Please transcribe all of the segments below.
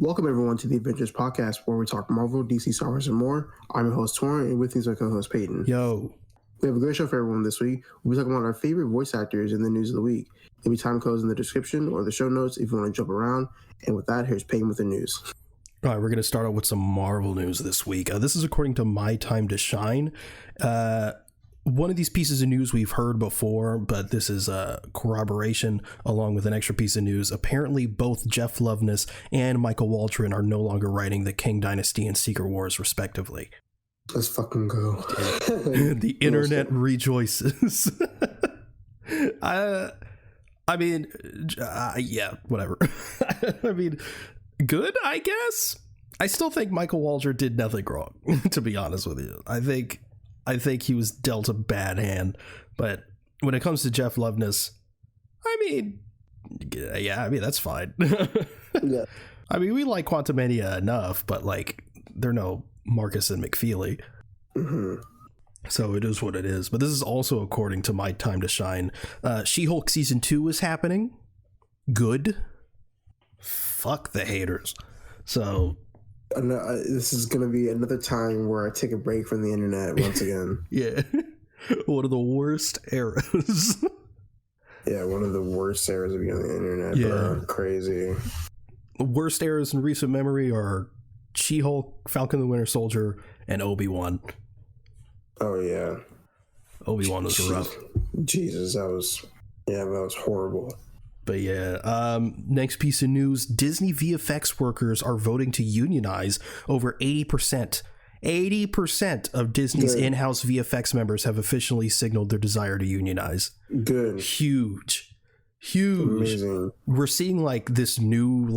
Welcome everyone to the Avengers podcast, where we talk Marvel, DC, Star Wars, and more. I'm your host Torrin, and with me is my co-host Peyton. Yo, we have a great show for everyone this week. We'll be talking about our favorite voice actors in the news of the week. There'll be time codes in the description or the show notes if you want to jump around. And with that, here's Peyton with the news. All right, we're going to start out with some Marvel news this week. This is according to My Time to Shine. One of these pieces of news we've heard before, but this is a corroboration along with an extra piece of news. Apparently, both Jeff Loveness and Michael Waldron are no longer writing the King Dynasty and Secret Wars, respectively. Let's fucking go. The internet rejoices. Yeah, whatever. I mean, good, I guess. I still think Michael Waldron did nothing wrong, to be honest with you. I think he was dealt a bad hand, but when it comes to Jeff Loveness, that's fine. Yeah. I mean, we like Quantumania enough, but like, they're no Marcus and McFeely. Mm-hmm. So it is what it is. But this is also according to My Time to Shine. She-Hulk season 2 is happening. Good. Fuck the haters. So this is going to be another time where I take a break from the internet once again. Yeah. One of the worst eras. Yeah, one of the worst eras of being on the internet. Yeah. Crazy. Worst eras in recent memory are She-Hulk, Falcon the Winter Soldier, and Obi-Wan. Oh, yeah. Obi-Wan was rough. Jesus, that was horrible. But yeah, next piece of news, Disney VFX workers are voting to unionize. Over 80%. 80% of Disney's in-house VFX members have officially signaled their desire to unionize. Good. Huge. Amazing. We're seeing like this new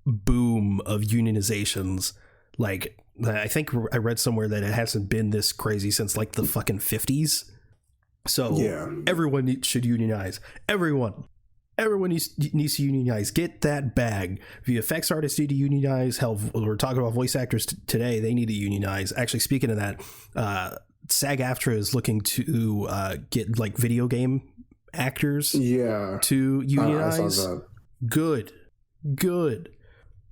boom of unionizations. Like, I think I read somewhere that it hasn't been this crazy since like the fucking 50s. So yeah. Everyone should unionize. Everyone needs to unionize. Get that bag. VFX artists need to unionize. Hell, we're talking about voice actors today. They need to unionize. Actually, speaking of that, SAG-AFTRA is looking to get like video game actors to unionize. I saw that. Good.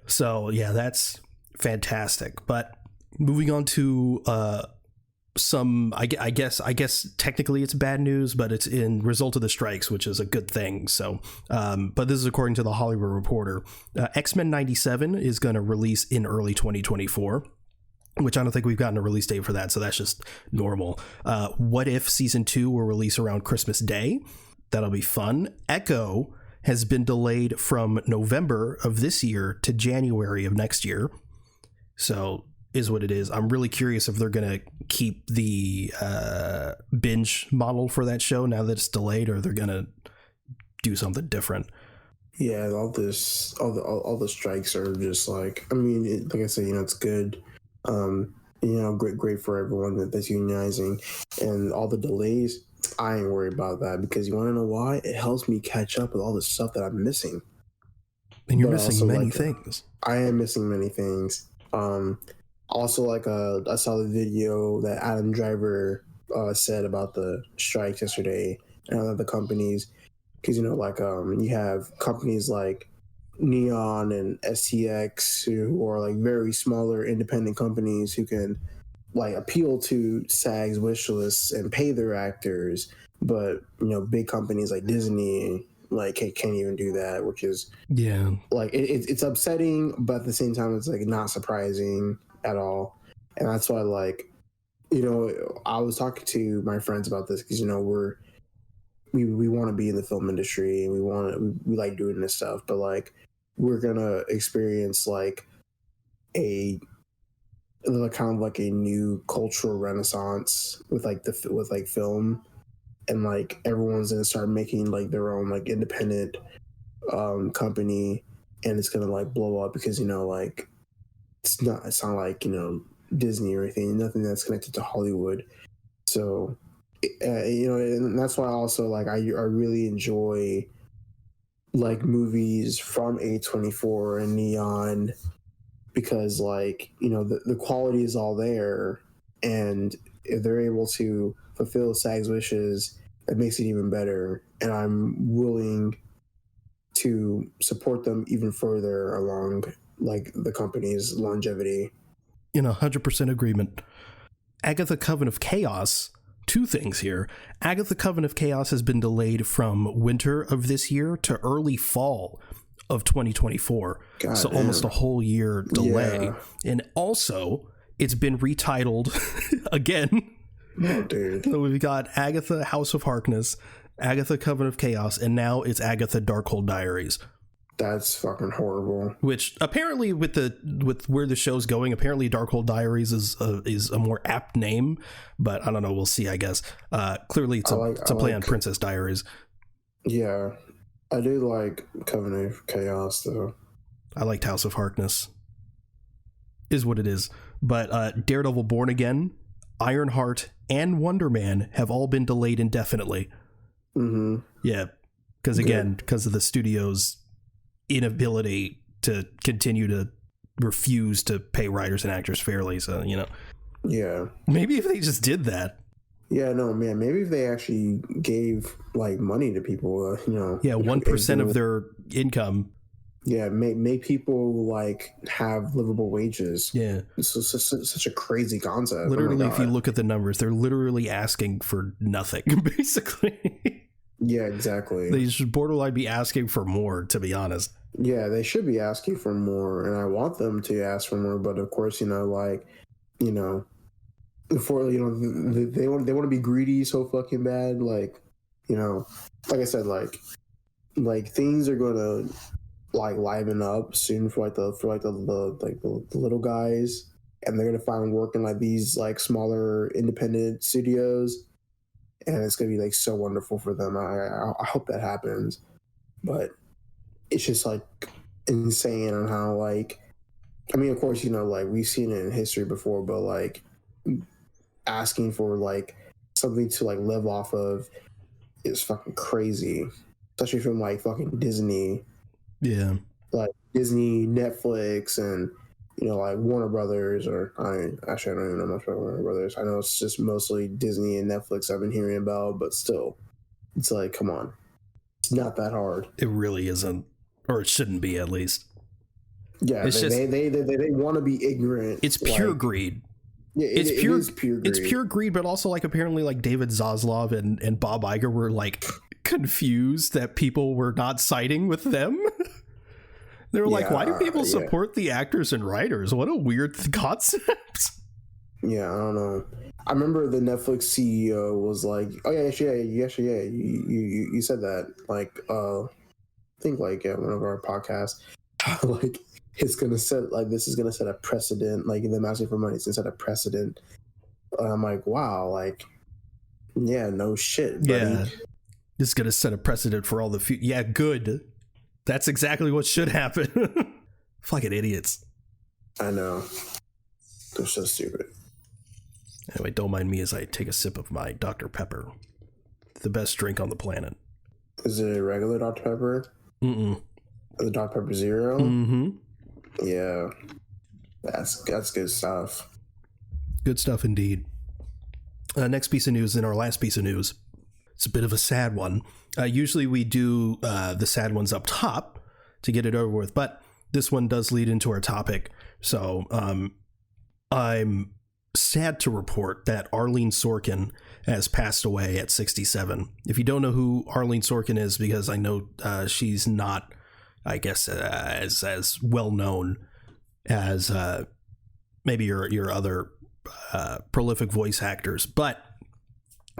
So yeah, that's fantastic. But moving on to some, I guess technically it's bad news, but it's in result of the strikes, which is a good thing. So, but this is according to the Hollywood Reporter. X-Men 97 is going to release in early 2024, which I don't think we've gotten a release date for that. So that's just normal. What If season 2 will release around Christmas Day? That'll be fun. Echo has been delayed from November of this year to January of next year. So is what it is. I'm really curious if they're going to keep the binge model for that show now that it's delayed, or they're going to do something different. Yeah, all the strikes are just like, I mean, like I said, it's good. Great for everyone that's unionizing, and all the delays. I ain't worried about that, because you want to know why? It helps me catch up with all the stuff that I'm missing. And you're missing many things. I am missing many things. Also, I saw the video that Adam Driver said about the strikes yesterday and other companies, because you have companies like Neon and STX who are like very smaller independent companies who can like appeal to SAG's wish lists and pay their actors, but big companies like Disney can't even do that, which is it's upsetting, but at the same time it's like not surprising at all. And that's why I was talking to my friends about this, because we want to be in the film industry, and we like doing this stuff, but we're gonna experience a kind of like a new cultural renaissance with film, and everyone's gonna start making their own independent company, and it's gonna blow up, because it's not like Disney or anything, nothing that's connected to Hollywood. So and that's why also I really enjoy movies from A24 and Neon, because the quality is all there, and if they're able to fulfill SAG's wishes, it makes it even better, and I'm willing to support them even further along like the company's longevity. In 100% agreement. Agatha Coven of Chaos, two things here. Agatha Coven of Chaos has been delayed from winter of this year to early fall of 2024. God so damn. Almost a whole year delay. Yeah. And also, it's been retitled again. Oh, dude. So we've got Agatha House of Harkness, Agatha Coven of Chaos, and now it's Agatha Darkhold Diaries. That's fucking horrible. Which apparently, with where the show's going, apparently Darkhold Diaries is a more apt name, but I don't know. We'll see. I guess clearly it's a play on Princess Diaries. Yeah, I do like Coven of Chaos though. I liked House of Harkness. Is what it is. But Daredevil Born Again, Ironheart, and Wonder Man have all been delayed indefinitely. Mm-hmm. Yeah, because of the studio's inability to continue to refuse to pay writers and actors fairly. So, Yeah. Maybe if they just did that. Yeah, no, man. Maybe if they actually gave like money to people, Yeah, 1% of their income. Yeah, make people like have livable wages. Yeah, it's such a crazy concept. Literally, if you look at the numbers, they're literally asking for nothing, basically. Yeah, exactly. They should borderline be asking for more, to be honest. Yeah, they should be asking for more, and I want them to ask for more. But of course, they want to be greedy so fucking bad. Like I said, like things are gonna like liven up soon for the little guys, and they're gonna find work in like these like smaller independent studios, and it's gonna be like so wonderful for them. I hope that happens, but it's just like insane on how like, I mean, of course, like we've seen it in history before, but like asking for like something to like live off of is fucking crazy, especially from like fucking Disney. Yeah, like Disney, Netflix, and like Warner Brothers, or I don't even know much about Warner Brothers. I know it's just mostly Disney and Netflix I've been hearing about, but still, it's like, come on, it's not that hard. It really isn't, or it shouldn't be, at least. Yeah, they want to be ignorant. It's pure greed. Yeah, it is pure greed. It's pure greed, but also like apparently like David Zaslav and Bob Iger were like confused that people were not siding with them. They were like, why do people support the actors and writers? What a weird concept. Yeah, I don't know. I remember the Netflix CEO was like, oh yeah, you said that. Like, I think like at one of our podcasts, like it's gonna set like this is gonna set a precedent. Like them asking for money, it's gonna set a precedent. I'm like, wow, like, yeah, no shit, buddy. Yeah, this is gonna set a precedent for all the future. Yeah, good. That's exactly what should happen. Fucking idiots. I know. They're so stupid. Anyway, don't mind me as I take a sip of my Dr. Pepper. The best drink on the planet. Is it a regular Dr. Pepper? Mm-mm. The Dr. Pepper Zero? Mm-hmm. Yeah. That's good stuff. Good stuff indeed. Next piece of news, and our last piece of news. It's a bit of a sad one. Usually we do the sad ones up top to get it over with, but this one does lead into our topic. So I'm sad to report that Arleen Sorkin has passed away at 67. If you don't know who Arleen Sorkin is, because I know she's not, I guess, as well known as maybe your other prolific voice actors, but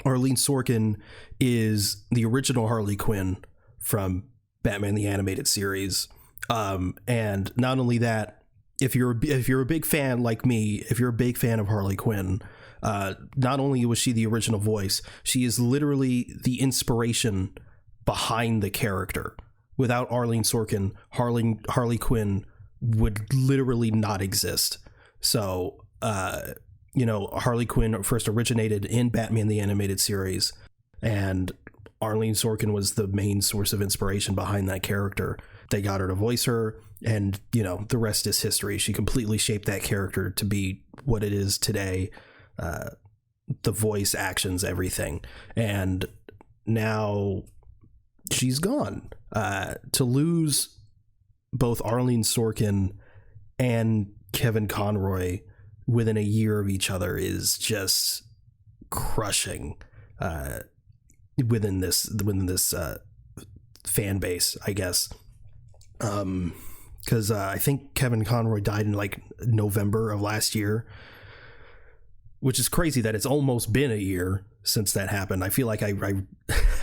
Arleen Sorkin is the original Harley Quinn from Batman the Animated Series. And not only that, if you're a big fan like me, if you're a big fan of Harley Quinn, not only was she the original voice, she is literally the inspiration behind the character. Without Arleen Sorkin, Harley Quinn would literally not exist. So, Harley Quinn first originated in Batman the Animated Series, and Arleen Sorkin was the main source of inspiration behind that character. They got her to voice her, and, the rest is history. She completely shaped that character to be what it is today. The voice, actions, everything. And now she's gone. To lose both Arleen Sorkin and Kevin Conroy within a year of each other is just crushing within this fan base, I guess. Because I think Kevin Conroy died in like November of last year, which is crazy that it's almost been a year since that happened. I feel like I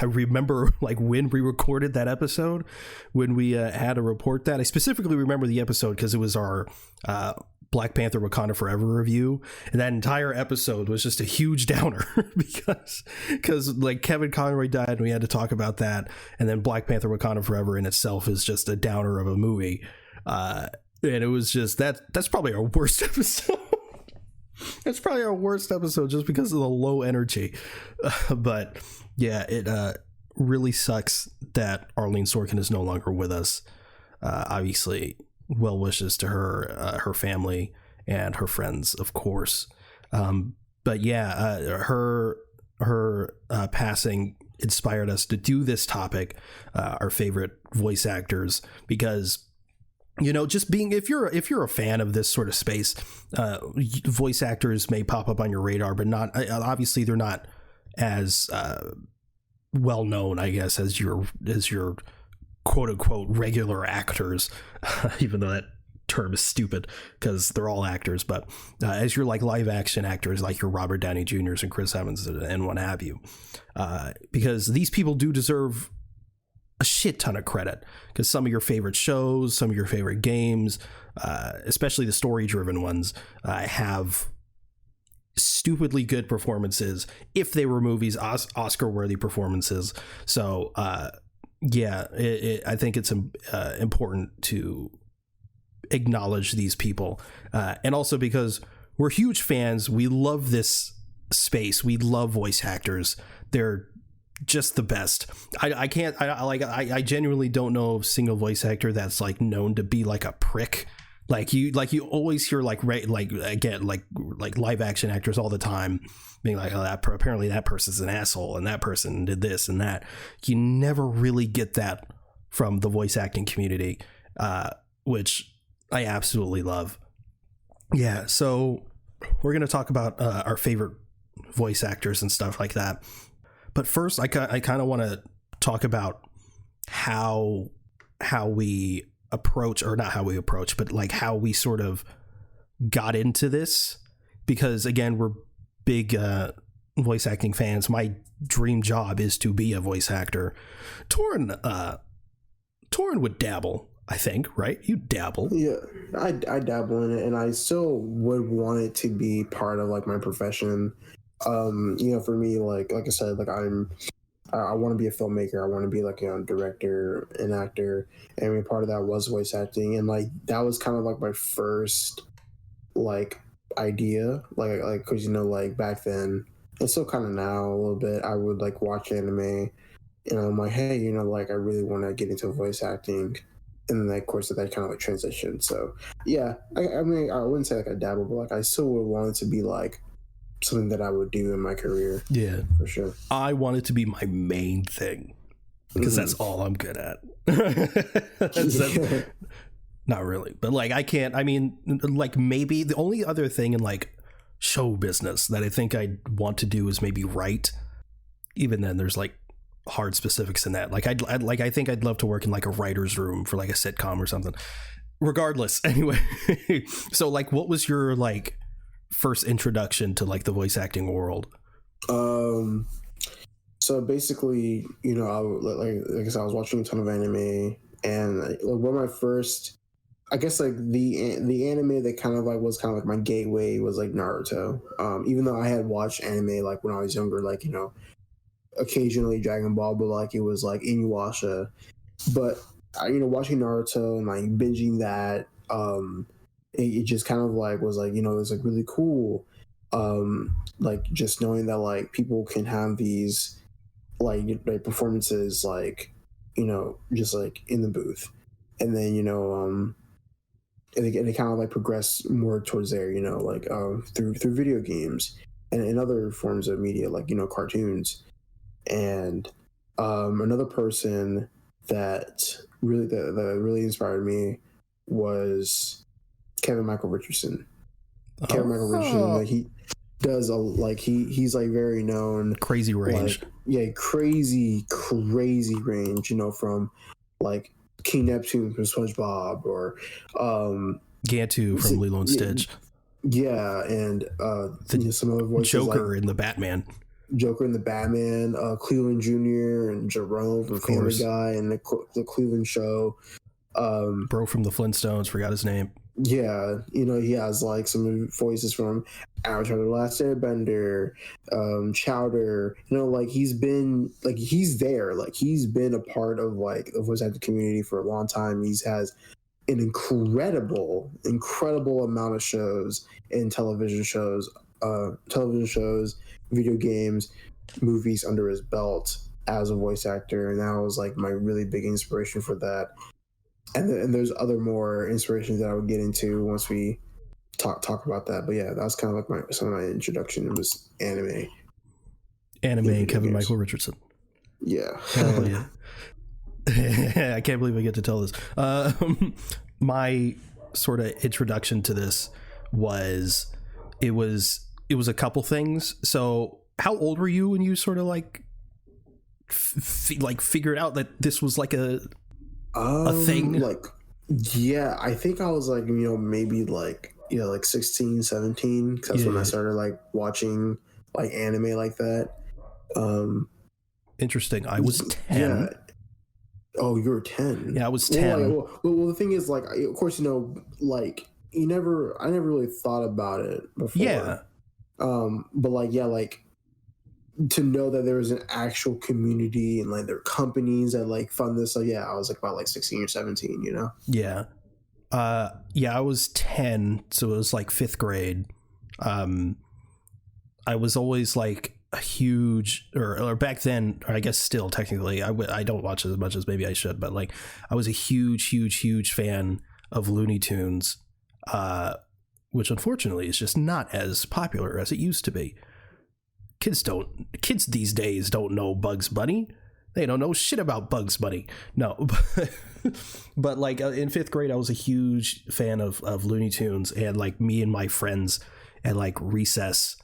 remember like when we recorded that episode, when we had to report that. I specifically remember the episode because it was our Black Panther Wakanda Forever review, and that entire episode was just a huge downer because like Kevin Conroy died and we had to talk about that, and then Black Panther Wakanda Forever in itself is just a downer of a movie, and it was just that's probably our worst episode. It's probably our worst episode just because of the low energy. But yeah, it really sucks that Arleen Sorkin is no longer with us. Obviously, well wishes to her, her family, and her friends, of course. But yeah, her passing inspired us to do this topic, our favorite voice actors, because just being, if you're a fan of this sort of space, voice actors may pop up on your radar, but not obviously they're not as well known, I guess, as your quote unquote regular actors, even though that term is stupid because they're all actors. But as your like live action actors, like your Robert Downey Jr.'s and Chris Evans and what have you, because these people do deserve a shit ton of credit, because some of your favorite shows, some of your favorite games, especially the story driven ones, have stupidly good performances. If they were movies, Oscar worthy performances. So yeah, I think it's important to acknowledge these people, and also because we're huge fans, we love this space, we love voice actors. They're just the best. I genuinely don't know a single voice actor that's like known to be like a prick. Like you always hear like live action actors all the time being like, oh, apparently that person's an asshole and that person did this and that. You never really get that from the voice acting community, which I absolutely love. Yeah, so we're gonna talk about our favorite voice actors and stuff like that. But first, I kind of want to talk about how we approach, or not how we approach, but like how we sort of got into this. Because again, we're big voice acting fans. My dream job is to be a voice actor. Torin would dabble, I think, right? You dabble. Yeah, I dabble in it, and I still would want it to be part of like my profession. For me, like I said, like I want to be a filmmaker. I want to be like a director and actor, and I mean, part of that was voice acting, and like that was kind of like my first like idea, like because like back then, and still kind of now a little bit, I would like watch anime, and I'm like, hey, like I really want to get into voice acting, and then of course that kind of like transition. So yeah, I mean I wouldn't say like I dabble, but like I still would want it to be like something that I would do in my career. Yeah, for sure. I want it to be my main thing because that's all I'm good at. That's not really, but like I mean, like maybe the only other thing in like show business that I think I'd want to do is maybe write. Even then, there's like hard specifics in that. Like I think I'd love to work in like a writer's room for like a sitcom or something. Regardless, anyway. So like, what was your like first introduction to like the voice acting world? So basically, like I said, I was watching a ton of anime, and like one of my first, I guess like the anime that kind of like was kind of like my gateway was like Naruto. Even though I had watched anime like when I was younger, like occasionally Dragon Ball, but like it was like Inuyasha. But watching Naruto and like binging that, it just kind of like was like, it was like really cool. Like just knowing that like people can have these like performances, like, just like in the booth. And then, and they kind of like progress more towards there, like through video games and other forms of media, like, cartoons. And another person that really inspired me was Kevin Michael Richardson. Kevin Michael Richardson, like he does he's like very known. Crazy range. Like, yeah, crazy range. You know, from like King Neptune from SpongeBob or Gantu from Lilo and Stitch. Yeah, and some other voices Joker like in the Batman. Cleveland Jr. and Jerome from Family Guy and the Cleveland Show. Bro from the Flintstones, forgot his name. Yeah, you know, he has like some voices from Avatar: The Last Airbender, Chowder. You know, like he's there. Like he's been a part of like the voice acting community for a long time. Has an incredible amount of shows and television shows, video games, movies under his belt as a voice actor, and that was like my really big inspiration for that. And there's other more inspirations that I would get into once we talk about that. But yeah, that was kind of like some of my introduction. It was anime and Kevin Michael Richardson. Yeah. Hell yeah. I can't believe I get to tell this. My sort of introduction to this was it was a couple things. So how old were you when you sort of like figured out that this was like a thing? Like, yeah, I think I was like, you know, maybe like, you know, like 16, 17, because that's when I started like watching like anime like that. Interesting. I was 10. Yeah. Oh, you were 10. Yeah, I was 10. Well, the thing is, like, of course, you know, like I never really thought about it before. Yeah. But like, yeah, like to know that there was an actual community and like there are companies that like fund this. So yeah, I was like about like 16 or 17, you know? Yeah. Yeah, I was 10. So it was like 5th grade. I was always like a huge, or back then, or I guess still technically, I don't watch as much as maybe I should, but like I was a huge fan of Looney Tunes, which unfortunately is just not as popular as it used to be. Kids these days don't know Bugs Bunny. They don't know shit about Bugs Bunny. No, but like in 5th grade, I was a huge fan of Looney Tunes, and like me and my friends at like recess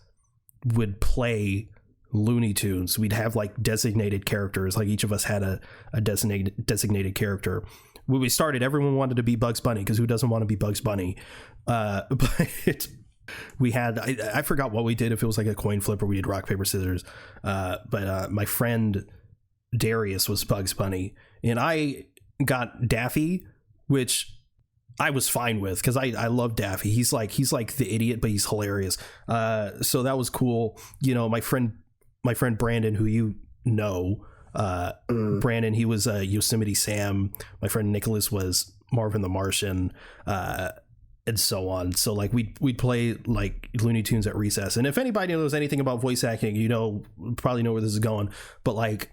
would play Looney Tunes. We'd have like designated characters. Like each of us had a designated character. When we started, everyone wanted to be Bugs Bunny, because who doesn't want to be Bugs Bunny? But we had, I forgot what we did, if it was like a coin flip or we did rock, paper, scissors. But my friend Darius was Bugs Bunny, and I got Daffy, which I was fine with, because I love Daffy. He's like the idiot, but he's hilarious. So that was cool. You know, my friend Brandon, who you know, Brandon, he was Yosemite Sam. My friend Nicholas was Marvin the Martian, and so on. So like we'd play like Looney Tunes at recess. And if anybody knows anything about voice acting, you know, probably know where this is going. But like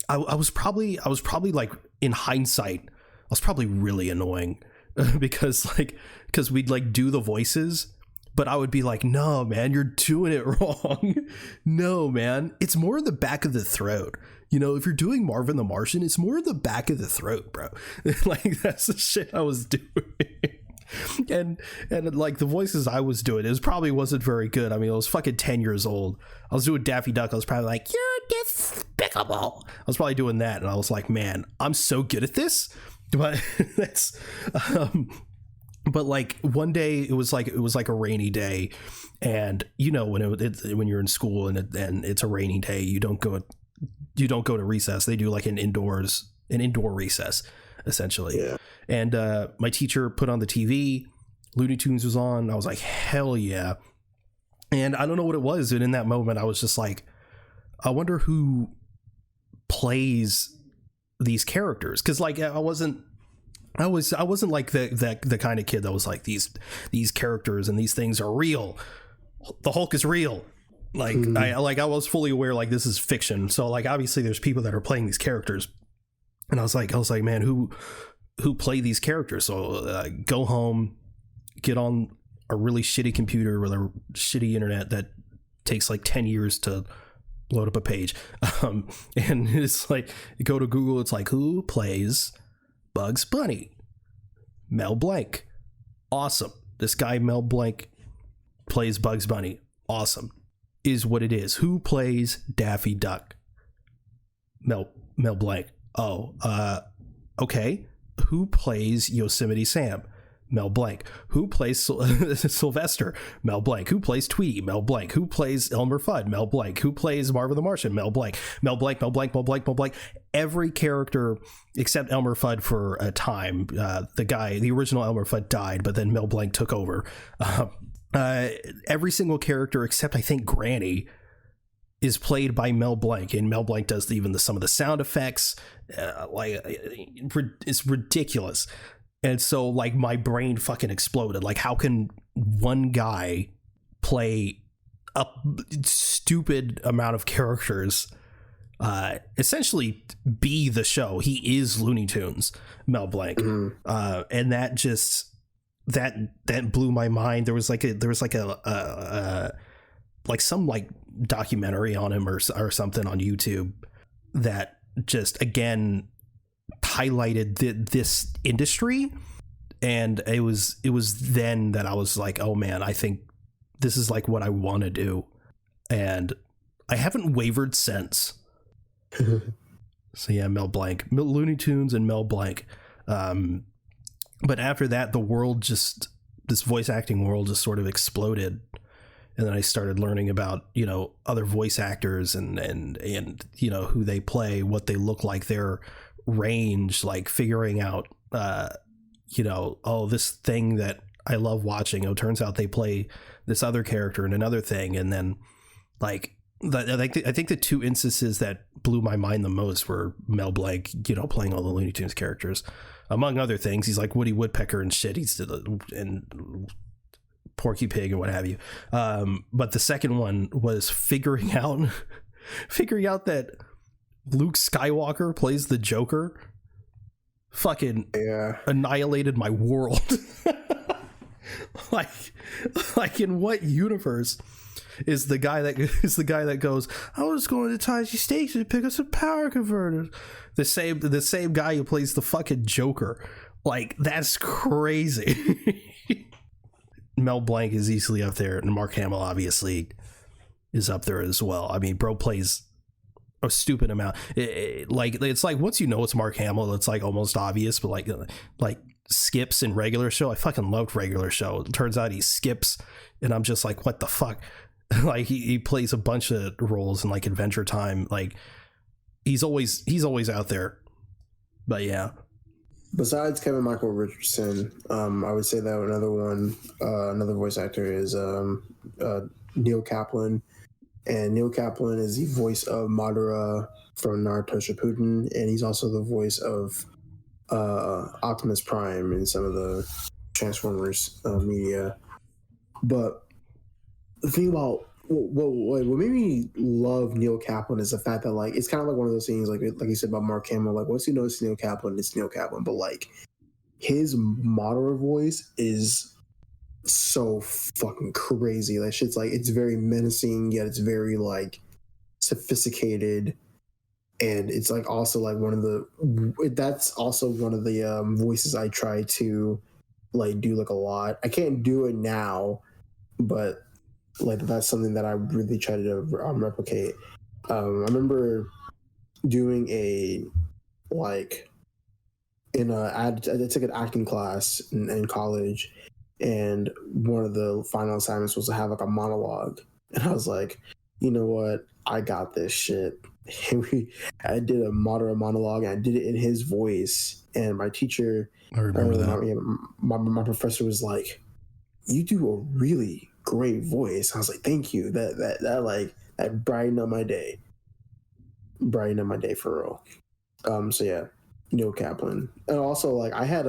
I was probably like, in hindsight, I was probably really annoying because we'd like do the voices, but I would be like, no, man, you're doing it wrong. No, man, it's more in the back of the throat. You know, if you're doing Marvin the Martian, it's more in the back of the throat, bro. Like that's the shit I was doing. And like the voices I was doing, it wasn't very good. I mean, I was fucking 10 years old. I was doing Daffy Duck. I was probably like, you're despicable. I was probably doing that, and I was like, man, I'm so good at this. But that's but like one day it was like a rainy day, and you know, when you're in school and it's a rainy day, you don't go to recess. They do like an indoor recess, essentially. Yeah. And my teacher put on the TV, Looney Tunes was on. I was like, hell yeah. And I don't know what it was, and in that moment I was just like, I wonder who plays these characters, because like I wasn't like the kind of kid that was like, these characters and these things are real. The Hulk is real. Like I was fully aware like this is fiction. So like obviously there's people that are playing these characters, and I was like, man, who play these characters? So go home, get on a really shitty computer with a shitty internet that takes like 10 years to load up a page. And it's like, go to Google, it's like, who plays Bugs Bunny? Mel Blanc. Awesome. This guy Mel Blanc plays Bugs Bunny. Awesome. Is what it is. Who plays Daffy Duck? Mel Blanc. Oh, okay. Who plays Yosemite Sam? Mel Blanc. Who plays Sylvester? Mel Blanc. Who plays Tweety? Mel Blanc. Who plays Elmer Fudd? Mel Blanc. Who plays Marvin the Martian? Mel Blanc. Mel Blanc. Mel Blanc. Mel Blanc. Mel Blanc. Every character except Elmer Fudd for a time. The original Elmer Fudd died, but then Mel Blanc took over. Every single character except I think Granny is played by Mel Blanc, and Mel Blanc does even some of the sound effects. It's ridiculous. And so like my brain fucking exploded. Like, how can one guy play a stupid amount of characters, essentially be the show? He is Looney Tunes, Mel Blanc. And that just that blew my mind. There was some documentary on him or something on YouTube that just again highlighted this industry, and it was then that I was like, oh man, I think this is like what I want to do, and I haven't wavered since. So yeah, Mel Blanc, Looney Tunes and Mel Blanc. But after that, this voice acting world just sort of exploded. And then I started learning about, other voice actors and who they play, what they look like, their range, like figuring out, this thing that I love watching. Oh, turns out they play this other character in another thing. And then I think the two instances that blew my mind the most were Mel Blanc, playing all the Looney Tunes characters, among other things. He's like Woody Woodpecker and shit. And Porky Pig and what have you. But the second one was figuring out that Luke Skywalker plays the Joker. Fucking annihilated my world. like in what universe is the guy that goes, I was going to Taiji Station to pick up some power converters? The same guy who plays the fucking Joker. Like, that's crazy. Mel Blanc is easily up there, and Mark Hamill obviously is up there as well. I mean, bro plays a stupid amount. It's like once you know it's Mark Hamill, it's like almost obvious. But like Skips in Regular Show, I fucking loved Regular Show. It turns out he skips, and I'm just like, what the fuck? Like he plays a bunch of roles in like Adventure Time. Like he's always out there. But yeah. Besides Kevin Michael Richardson, I would say that another voice actor is Neil Kaplan. And Neil Kaplan is the voice of Madara from Naruto Shippuden, and he's also the voice of Optimus Prime in some of the Transformers media. But the thing about what made me love Neil Kaplan is the fact that like it's kind of like one of those things like you said about Mark Hamill. Like once you know it's Neil Kaplan, but like his Madara voice is so fucking crazy. That shit's like, it's very menacing, yet it's very like sophisticated, and it's like also like that's also one of the voices I try to like do like a lot. I can't do it now, but like that's something that I really try to replicate. I remember doing I took an acting class in college, and one of the final assignments was to have like a monologue, and I was like, you know what, I got this shit. I did a Madara monologue, and I did it in his voice, and my teacher, I remember that. My professor was like, you do a really great voice. I was like, thank you. That brightened up my day. Brightened up my day for real. So yeah, Neil Kaplan. And also like I had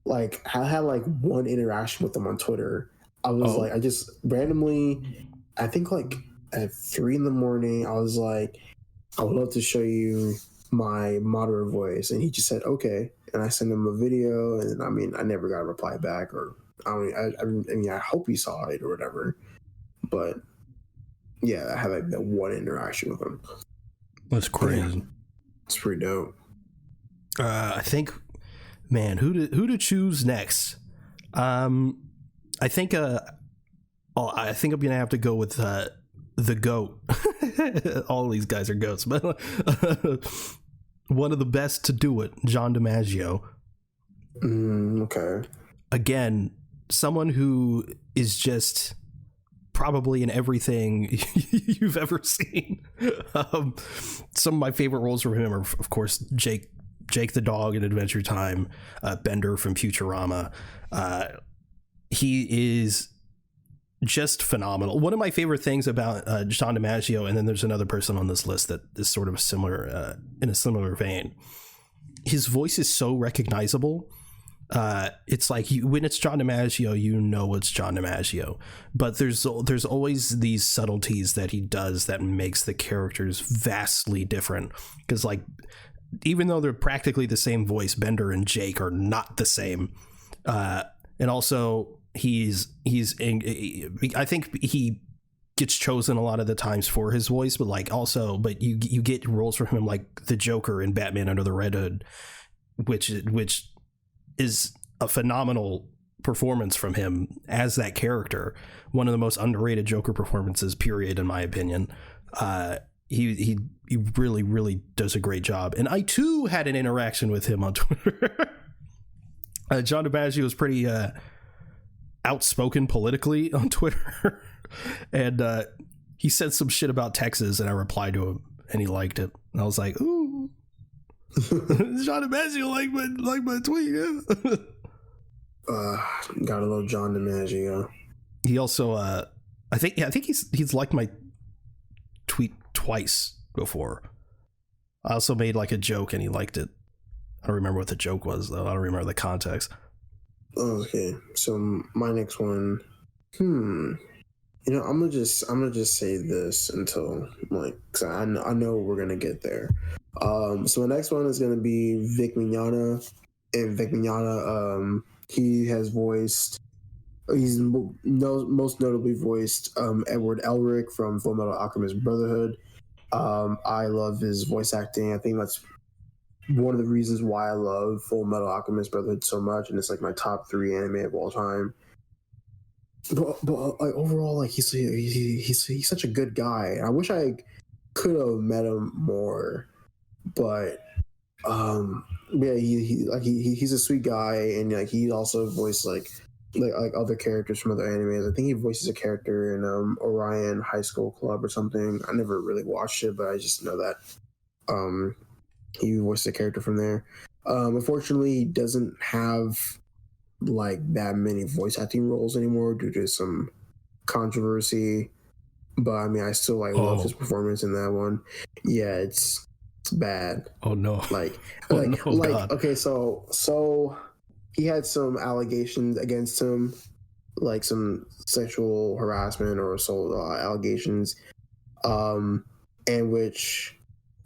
one interaction with him on Twitter. I was like, I just randomly, I think like at 3 a.m, I was like, I would love to show you my Madara voice, and he just said okay, and I sent him a video, and I mean I never got a reply back, or I mean I hope he saw it or whatever, but yeah, I had like that one interaction with him. That's crazy. Yeah, it's pretty dope. I think, man, who to choose next? I think I think I'm gonna have to go with the GOAT. All these guys are goats, but one of the best to do it, John DiMaggio. Okay. Again, someone who is just probably in everything you've ever seen. Some of my favorite roles from him are, of course, Jake the dog in Adventure Time, Bender from Futurama. He is just phenomenal. One of my favorite things about John DiMaggio, and then there's another person on this list that is sort of similar, in a similar vein. His voice is so recognizable. It's like when it's John DiMaggio, you know it's John DiMaggio. But there's always these subtleties that he does that makes the characters vastly different. Because like, even though they're practically the same voice, Bender and Jake are not the same. And also, I think he gets chosen a lot of the times for his voice, but you get roles from him like the Joker in Batman Under the Red Hood, which is a phenomenal performance from him as that character. One of the most underrated Joker performances, period, in my opinion. He really, really does a great job. And I too had an interaction with him on Twitter. John DiMaggio was pretty outspoken politically on Twitter. And he said some shit about Texas, and I replied to him, and he liked it. And I was like, ooh. John DiMaggio like my tweet, yeah. Got a little John DiMaggio. He also I think he's liked my tweet twice before. I also made like a joke and he liked it. I don't remember what the joke was though. I don't remember the context. Okay, so my next one. I'm gonna just say this until cause I know we're gonna get there. So the next one is gonna be Vic Mignogna, and Vic Mignogna, he's most notably voiced Edward Elric from Fullmetal Alchemist Brotherhood. I love his voice acting. I think that's one of the reasons why I love Fullmetal Alchemist Brotherhood so much, and it's like my top 3 anime of all time. But like overall, like he's such a good guy. I wish I could have met him more, but yeah, he's a sweet guy, and like he also voiced like other characters from other animes. I think he voices a character in Orion High School Club or something. I never really watched it, but I just know that he voiced a character from there. Unfortunately, he doesn't have like that many voice acting roles anymore due to some controversy. But I mean, I still love his performance in that one. Yeah, it's bad. Oh no! God. Okay, so he had some allegations against him, like some sexual harassment or assault allegations, and which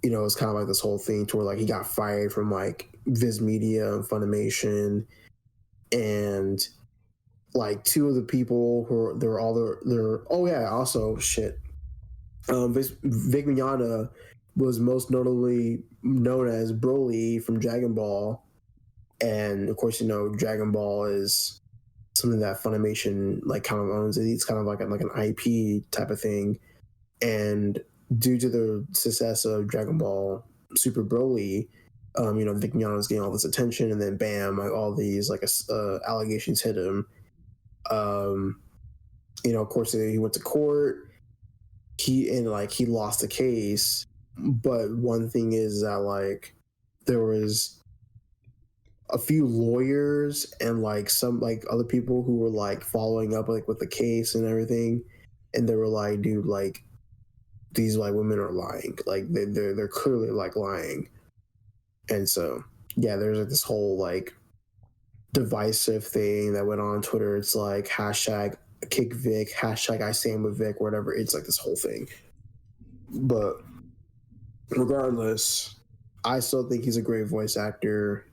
it's kind of like this whole thing to where like he got fired from like Viz Media and Funimation, and like 2 of the people who they're also shit. Vic Mignogna was most notably known as Broly from Dragon Ball, and of course Dragon Ball is something that Funimation like kind of owns. It's kind of like an IP type of thing, and due to the success of Dragon Ball Super Broly, Vic Mignogna was getting all this attention, and then bam, like all these allegations hit him. Of course he went to court. He lost the case, but one thing is that like there was a few lawyers and like some like other people who were like following up like with the case and everything, and they were like, dude, like these like women are lying, like they're clearly like lying. And so yeah, there's like this whole like divisive thing that went on Twitter. It's like hashtag kick Vic, hashtag I stand with Vic, whatever. It's like this whole thing. But regardless, I still think he's a great voice actor.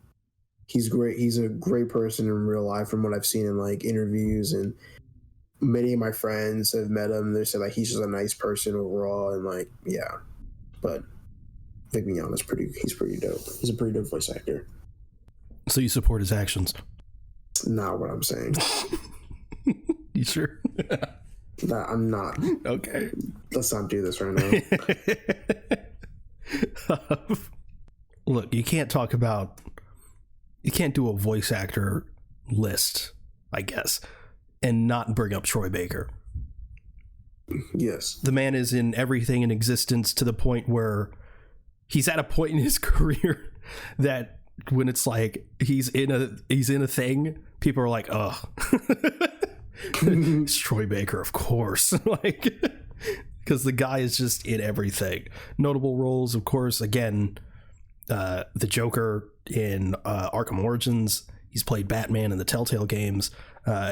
He's great. He's a great person in real life from what I've seen in like interviews, and many of my friends have met him. They say like he's just a nice person overall, and like yeah. But Vic Mignogna's he's pretty dope. He's a pretty dope voice actor. So you support his actions? That's not what I'm saying. You sure? That I'm not. Okay. Let's not do this right now. Look, you can't do a voice actor list, I guess, and not bring up Troy Baker. Yes. The man is in everything in existence, to the point where he's at a point in his career that when it's like he's in a thing, people are like, oh, it's Troy Baker, of course. Like, because the guy is just in everything. Notable roles, of course, again, the Joker in Arkham Origins. He's played Batman in the Telltale games.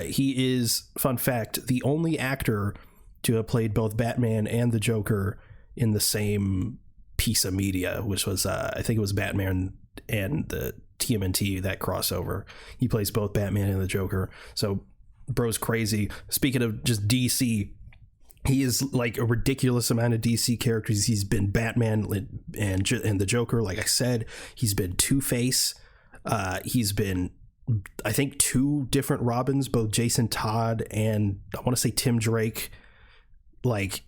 He is, fun fact, the only actor to have played both Batman and the Joker in the same piece of media, which was, I think it was Batman and the TMNT, that crossover. He plays both Batman and the Joker. So, bro's crazy. Speaking of just DC, he is like a ridiculous amount of DC characters. He's been Batman and the Joker, like I said. He's been Two-Face. He's been, I think, 2 different Robins, both Jason Todd and I want to say Tim Drake. Like,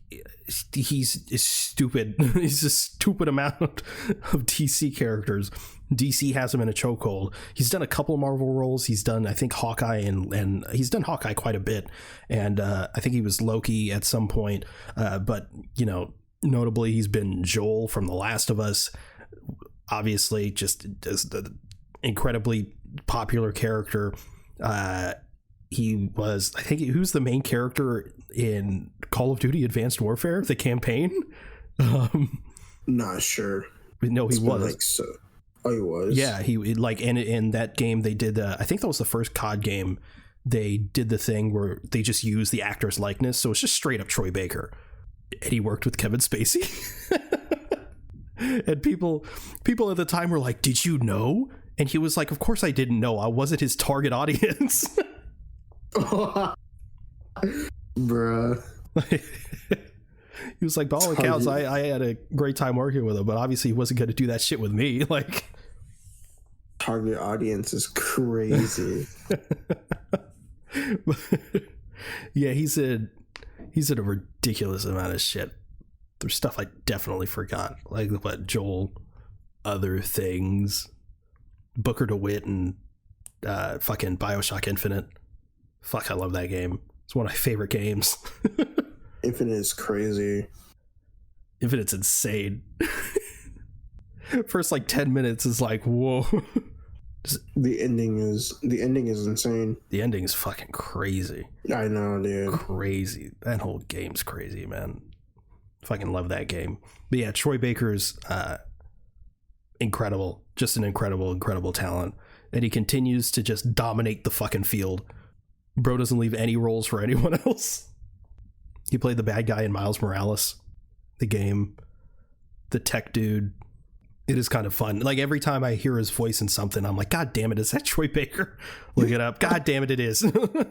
he's stupid. He's a stupid amount of DC characters. DC has him in a chokehold. He's done a couple of Marvel roles. He's done, I think, Hawkeye, and he's done Hawkeye quite a bit. And I think he was Loki at some point. But, you know, notably, he's been Joel from The Last of Us. Obviously, just as the incredibly popular character. He was, I think, who's the main character in Call of Duty Advanced Warfare, the campaign? Not sure. No, he was. Like, so. Oh, he was? Yeah, he like, and in that game they did, I think that was the first COD game, they did the thing where they just used the actor's likeness, so it's just straight up Troy Baker. And he worked with Kevin Spacey. And people at the time were like, did you know? And he was like, of course I didn't know. I wasn't his target audience. Bruh. He was like, by all accounts, I had a great time working with him, but obviously he wasn't going to do that shit with me. Like, target audience is crazy. Yeah, he's in a ridiculous amount of shit. There's stuff I definitely forgot, like what Joel, other things, Booker DeWitt, and fucking BioShock Infinite. Fuck, I love that game. It's one of my favorite games. Infinite is crazy. Infinite's insane. First like 10 minutes is like, whoa. The ending is insane. The ending is fucking crazy. I know, dude. Crazy. That whole game's crazy, man. Fucking love that game. But yeah, Troy Baker's incredible. Just an incredible talent. And he continues to just dominate the fucking field. Bro doesn't leave any roles for anyone else. He played the bad guy in Miles Morales, the game, the tech dude. It is kind of fun. Like, every time I hear his voice in something, I'm like, God damn it, is that Troy Baker? Look it up. God damn it, it is. But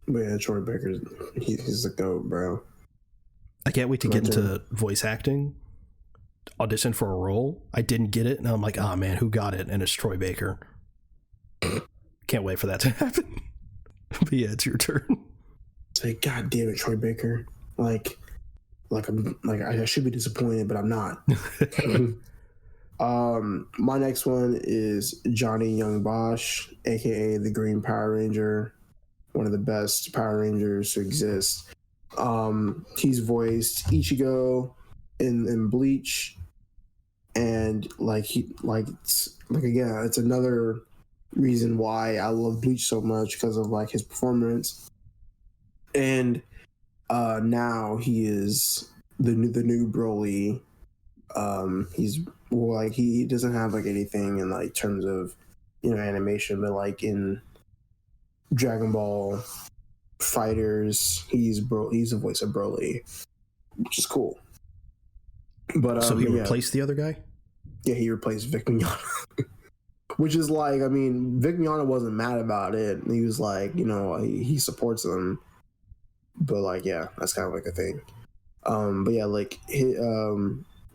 yeah, Troy Baker, he's the GOAT, bro. I can't wait to get into voice acting. Audition for a role. I didn't get it, and I'm like, oh man, who got it? And it's Troy Baker. Can't wait for that to happen. But yeah, it's your turn. Say, God damn it, Troy Baker. Like I should be disappointed, but I'm not. My next one is Johnny Young Bosch, aka the Green Power Ranger, one of the best Power Rangers to exist. He's voiced Ichigo in Bleach, and again, it's another reason why I love Bleach so much, because of like his performance. And now he is the new Broly. He doesn't have like anything in like terms of, you know, animation, but like in Dragon Ball Fighters, he's the voice of Broly, which is cool. But so he replaced the other guy? Yeah, he replaced Vic Mignogna. Which is like, I mean, Vic Mignogna wasn't mad about it. He was like, you know, he supports them. But like, yeah, that's kind of like a thing. But yeah, like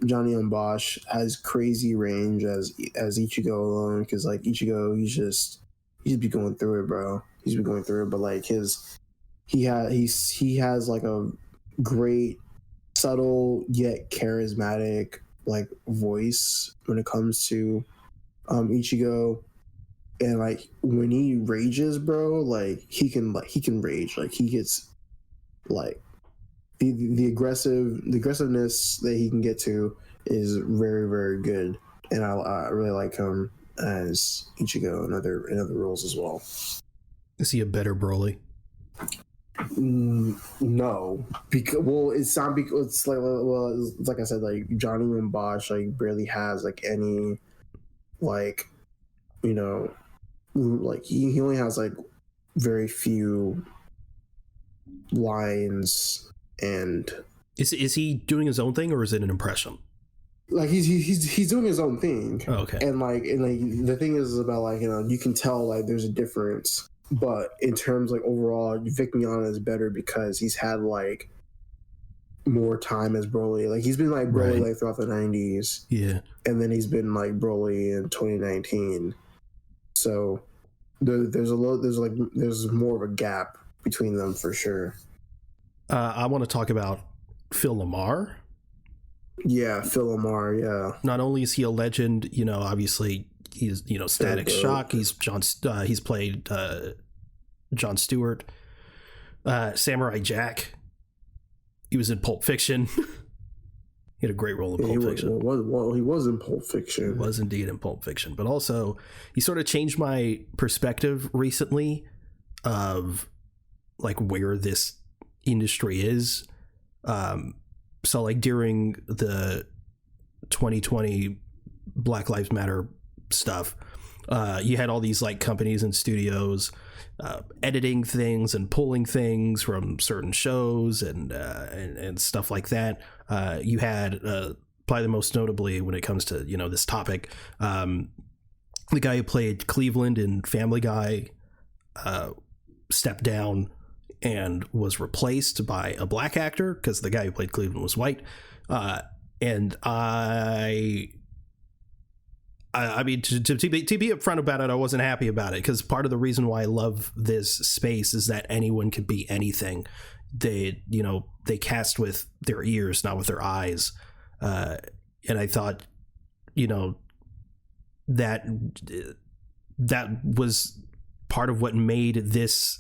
Johnny Young Bosch has crazy range as Ichigo alone, because like Ichigo, he's just he'd be going through it, bro. He's been going through it, but like he has like a great, subtle yet charismatic like voice when it comes to Ichigo. And like when he rages, bro, like he can rage. Like he gets like the aggressiveness that he can get to is very, very good. And I really like him as Ichigo in other roles as well. Is he a better Broly? No, because it's not because it's like I said, like Johnny and Bosch like barely has like any like, you know, like he only has like very few lines. And is he doing his own thing, or is it an impression? Like he's doing his own thing. Oh, okay. And like the thing is about like, you know, you can tell like there's a difference, but in terms like overall, Vic Mignogna is better because he's had like more time as Broly. Like he's been like Broly like throughout the 90s. Yeah. And then he's been like Broly in 2019. So there's more of a gap between them for sure. I want to talk about Phil LaMarr. Yeah, Phil LaMarr, yeah. Not only is he a legend, you know, obviously he's, you know, Static Shock. He's played Jon Stewart. Samurai Jack. He was in Pulp Fiction. He had a great role in Pulp Fiction. He was in Pulp Fiction. He was indeed in Pulp Fiction. But also, he sort of changed my perspective recently of like where this industry is. So like during the 2020 Black Lives Matter stuff, you had all these like companies and studios editing things and pulling things from certain shows and stuff like that. You had probably the most notably when it comes to, you know, this topic, the guy who played Cleveland in Family Guy stepped down and was replaced by a black actor because the guy who played Cleveland was white. And I mean, to be upfront about it, I wasn't happy about it because part of the reason why I love this space is that anyone can be anything. They cast with their ears, not with their eyes. And I thought, you know, that was part of what made this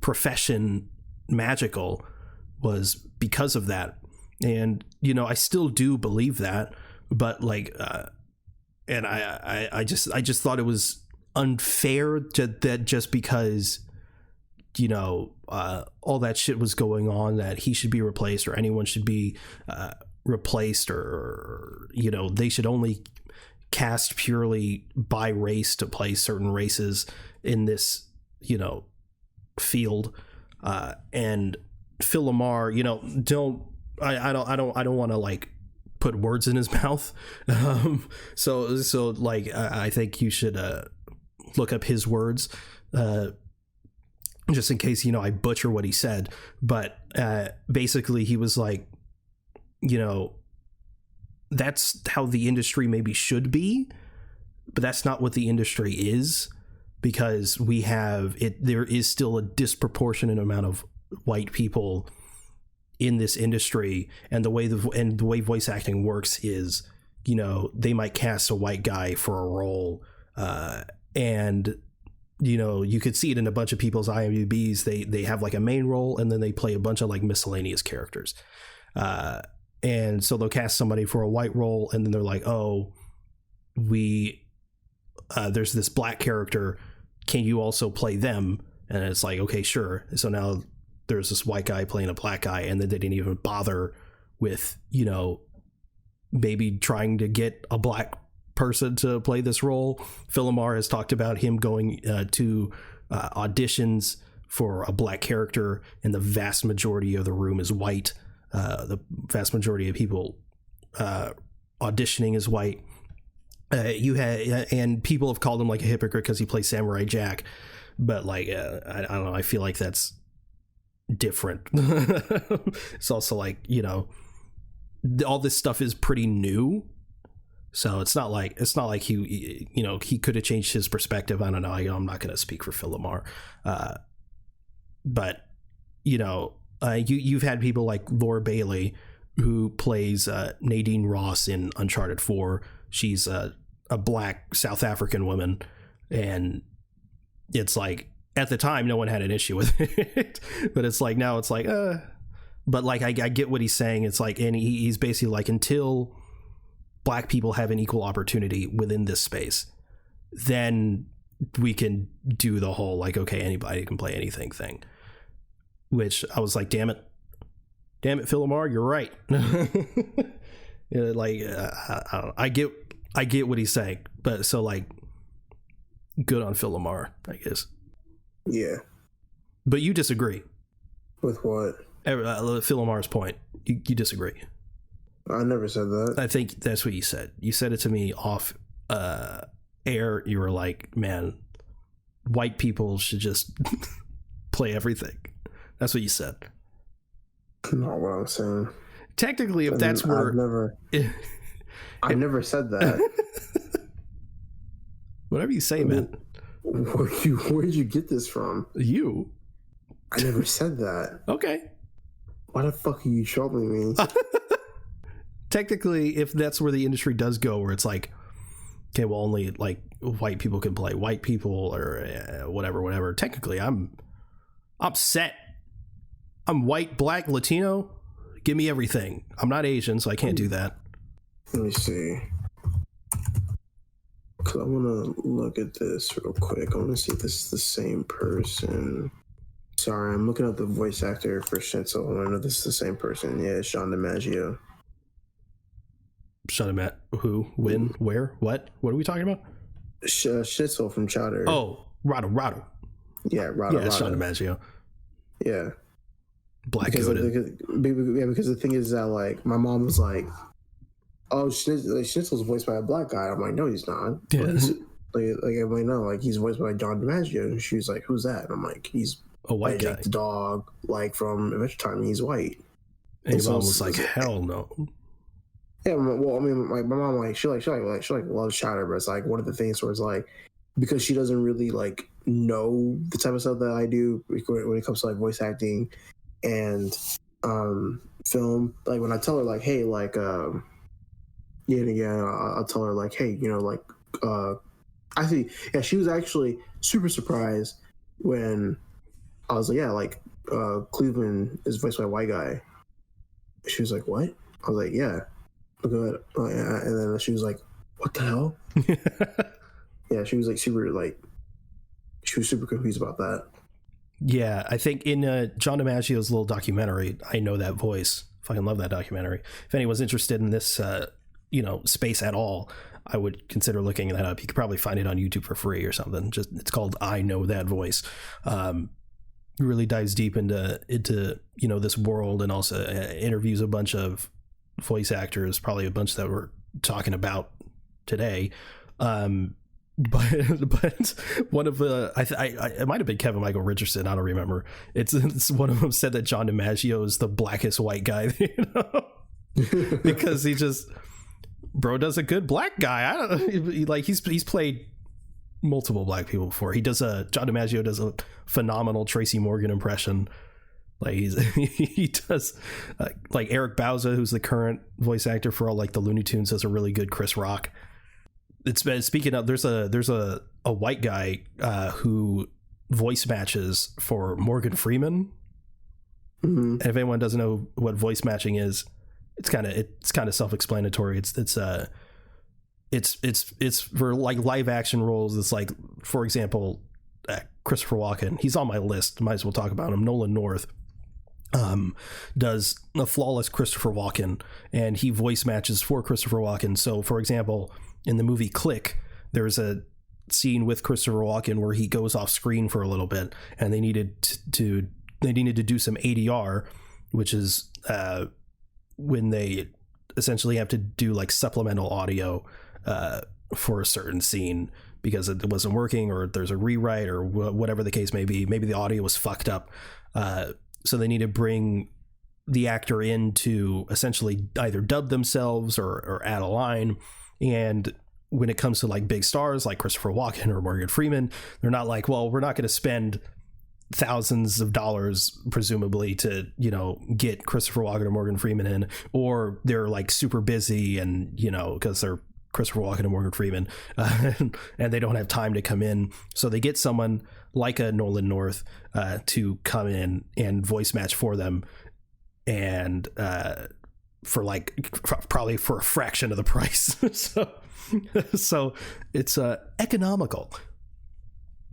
profession magical, was because of that. And, you know, I still do believe that, but like, and I just thought it was unfair that just because, you know, all that shit was going on, that he should be replaced or anyone should be replaced, or, you know, they should only cast purely by race to play certain races in this, you know, field. And Phil LaMarr, you know, I don't want to like put words in his mouth. So like I think you should look up his words, just in case, you know, I butcher what he said. But basically he was like, you know, that's how the industry maybe should be, but that's not what the industry is, because we have it. There is still a disproportionate amount of white people in this industry, and the way voice acting works is, you know, they might cast a white guy for a role, and, you know, you could see it in a bunch of people's IMDb's. They have like a main role, and then they play a bunch of like miscellaneous characters, and so they'll cast somebody for a white role, and then they're like, oh, there's this black character, can you also play them? And it's like, okay, sure. So now there's this white guy playing a black guy, and then they didn't even bother with, you know, maybe trying to get a black person to play this role. Phil LaMarr has talked about him going to auditions for a black character, and the vast majority of the room is white. The vast majority of people auditioning is white. You had, and people have called him like a hypocrite because he plays Samurai Jack, but like I don't know, I feel like that's different. It's also like, you know, all this stuff is pretty new, So it's not like he, you know, he could have changed his perspective. I don't know. I'm not going to speak for Phil Lamar, but you know, you've had people like Laura Bailey, who plays Nadine Ross in Uncharted 4. She's a black South African woman, and it's like at the time no one had an issue with it, but it's like now it's like but like I get what he's saying. It's like, and he's basically like, until black people have an equal opportunity within this space, then we can do the whole like, okay, anybody can play anything thing, which I was like, damn it Phil Lamar, you're right. Like I get what he's saying, but so like, good on Phil Lamar, I guess. Yeah, but you disagree with what? Phil Lamar's point. You disagree. I never said that. I think that's what you said. You said it to me off air. You were like, man, white people should just play everything. That's what you said. Not what I'm saying. Technically, if that's where... I never said that. Whatever you say, man. Where'd you get this from? You. I never said that. Okay. Why the fuck are you troubling me? Technically, if that's where the industry does go, where it's like, okay, well, only like white people can play white people or whatever. Technically, I'm set. I'm white, black, Latino. Give me everything. I'm not Asian, so I can't do that. Let me see. Because I want to look at this real quick. I want to see if this is the same person. Sorry, I'm looking up the voice actor for Schnitzel. I know this is the same person. Yeah, it's Sean DiMaggio. Sean DiMaggio? Who? When? Where? What? What are we talking about? Schnitzel from Chowder. Oh, Rado. Yeah, Rado. Yeah, Sean DiMaggio. Yeah. Black because the thing is that like my mom was like, "Oh, Schnitzel's voiced by a black guy." I'm like, "No, he's not." Yeah. I'm like, "No, like he's voiced by John DiMaggio." And she was like, "Who's that?" And I'm like, "He's a white guy, like the dog, like from Adventure Time. He's white." And your mom was like, "Hell no." Yeah, well, I mean, my mom like she loves Chowder, but it's like one of the things where it's like, because she doesn't really like know the type of stuff that I do when it comes to like voice acting and film. Like when I tell her like, hey, like I'll tell her like, hey, you know, like actually, yeah, she was actually super surprised when I was like, yeah, like Cleveland is voiced by a white guy. She was like, what? I was like, yeah. Good. And then she was like, what the hell? Yeah, she was super confused about that. Yeah, I think in John DiMaggio's little documentary, I Know That Voice. Fucking love that documentary. If anyone's interested in this space at all, I would consider looking that up. You could probably find it on YouTube for free or something. Just it's called I Know That Voice. Really dives deep into this world, and also interviews a bunch of voice actors, probably a bunch that we're talking about today. But one of the it might have been Kevin Michael Richardson, I don't remember. It's one of them said that John DiMaggio is the blackest white guy, because he just does a good black guy. I don't like he's played multiple black people before. John DiMaggio does a phenomenal Tracy Morgan impression. Like he does like Eric Bauza, who's the current voice actor for all like the Looney Tunes, does a really good Chris Rock. Speaking of, there's a white guy who voice matches for Morgan Freeman. Mm-hmm. And if anyone doesn't know what voice matching is, it's kind of self-explanatory. It's for like live action roles. It's like, for example, Christopher Walken. He's on my list. Might as well talk about him. Nolan North does a flawless Christopher Walken, and he voice matches for Christopher Walken. So, for example, in the movie Click, there's a scene with Christopher Walken where he goes off screen for a little bit, and they needed to do some ADR, which is when they essentially have to do like supplemental audio for a certain scene because it wasn't working, or there's a rewrite, or whatever the case may be. Maybe the audio was fucked up. So they need to bring the actor in to essentially either dub themselves or add a line. And when it comes to like big stars like Christopher Walken or Morgan Freeman, they're not like, well, we're not going to spend thousands of dollars presumably to, you know, get Christopher Walken or Morgan Freeman in, or they're like super busy and, you know, because they're Christopher Walken and Morgan Freeman and they don't have time to come in, so they get someone like a Nolan North to come in and voice match for them, and for like probably for a fraction of the price. so it's economical.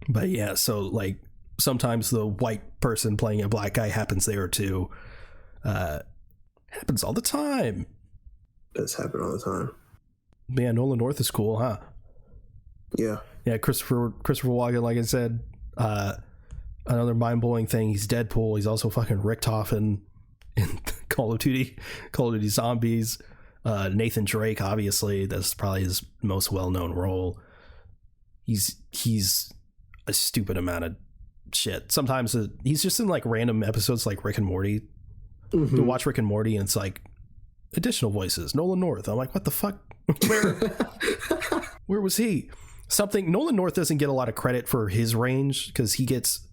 But yeah, so like sometimes the white person playing a black guy happens there too. Happens all the time. Does happen all the time. Man, Nolan North is cool, huh? Yeah. Yeah, Christopher Walken, like I said, another mind-blowing thing, he's Deadpool. He's also fucking Richtofen in Call of Duty Zombies. Nathan Drake, obviously, that's probably his most well-known role. He's a stupid amount of shit. Sometimes he's just in like random episodes like Rick and Morty. Mm-hmm. You watch Rick and Morty and it's like additional voices, Nolan North. I'm like, what the fuck? Where was he? Nolan North doesn't get a lot of credit for his range, because he gets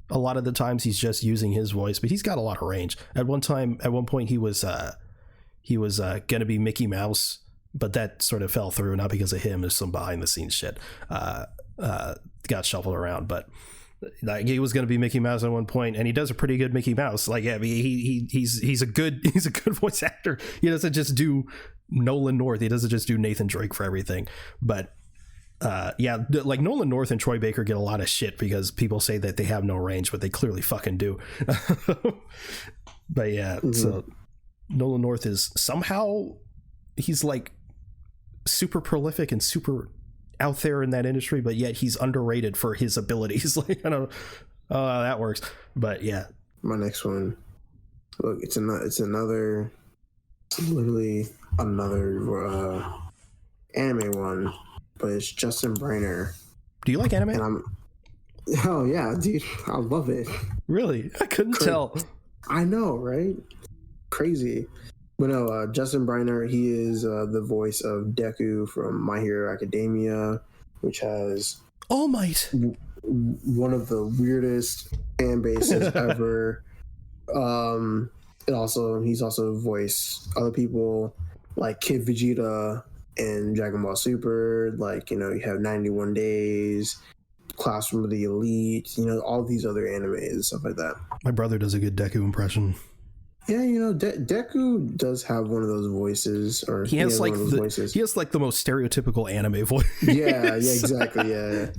a lot of the times he's just using his voice, but he's got a lot of range. At one point he was gonna be Mickey Mouse, but that sort of fell through, not because of him. There's some behind the scenes shit got shuffled around, but like he was going to be Mickey Mouse at one point, and he does a pretty good Mickey Mouse. Like, yeah, I mean, he's a good voice actor. He doesn't just do Nolan North. He doesn't just do Nathan Drake for everything. But yeah, like Nolan North and Troy Baker get a lot of shit because people say that they have no range, but they clearly fucking do. But yeah, so Nolan North is somehow, he's like super prolific and super out there in that industry, but yet he's underrated for his abilities. Like, I don't know how that works, but yeah. My next one, look, it's another literally another anime one, but it's Justin Briner. Do you like anime? And oh yeah, dude, I love it. Really? I couldn't tell. I know, right? Crazy. But no, Justin Briner, he is the voice of Deku from My Hero Academia, which has All Might, one of the weirdest fan bases ever. And he's also voiced other people like Kid Vegeta and Dragon Ball Super. Like, you know, you have 91 Days, Classroom of the Elite, you know, all these other animes and stuff like that. My brother does a good Deku impression. Yeah, you know, Deku does have one of those voices, or he has like voices. He has like the most stereotypical anime voice. Yeah, exactly. Yeah,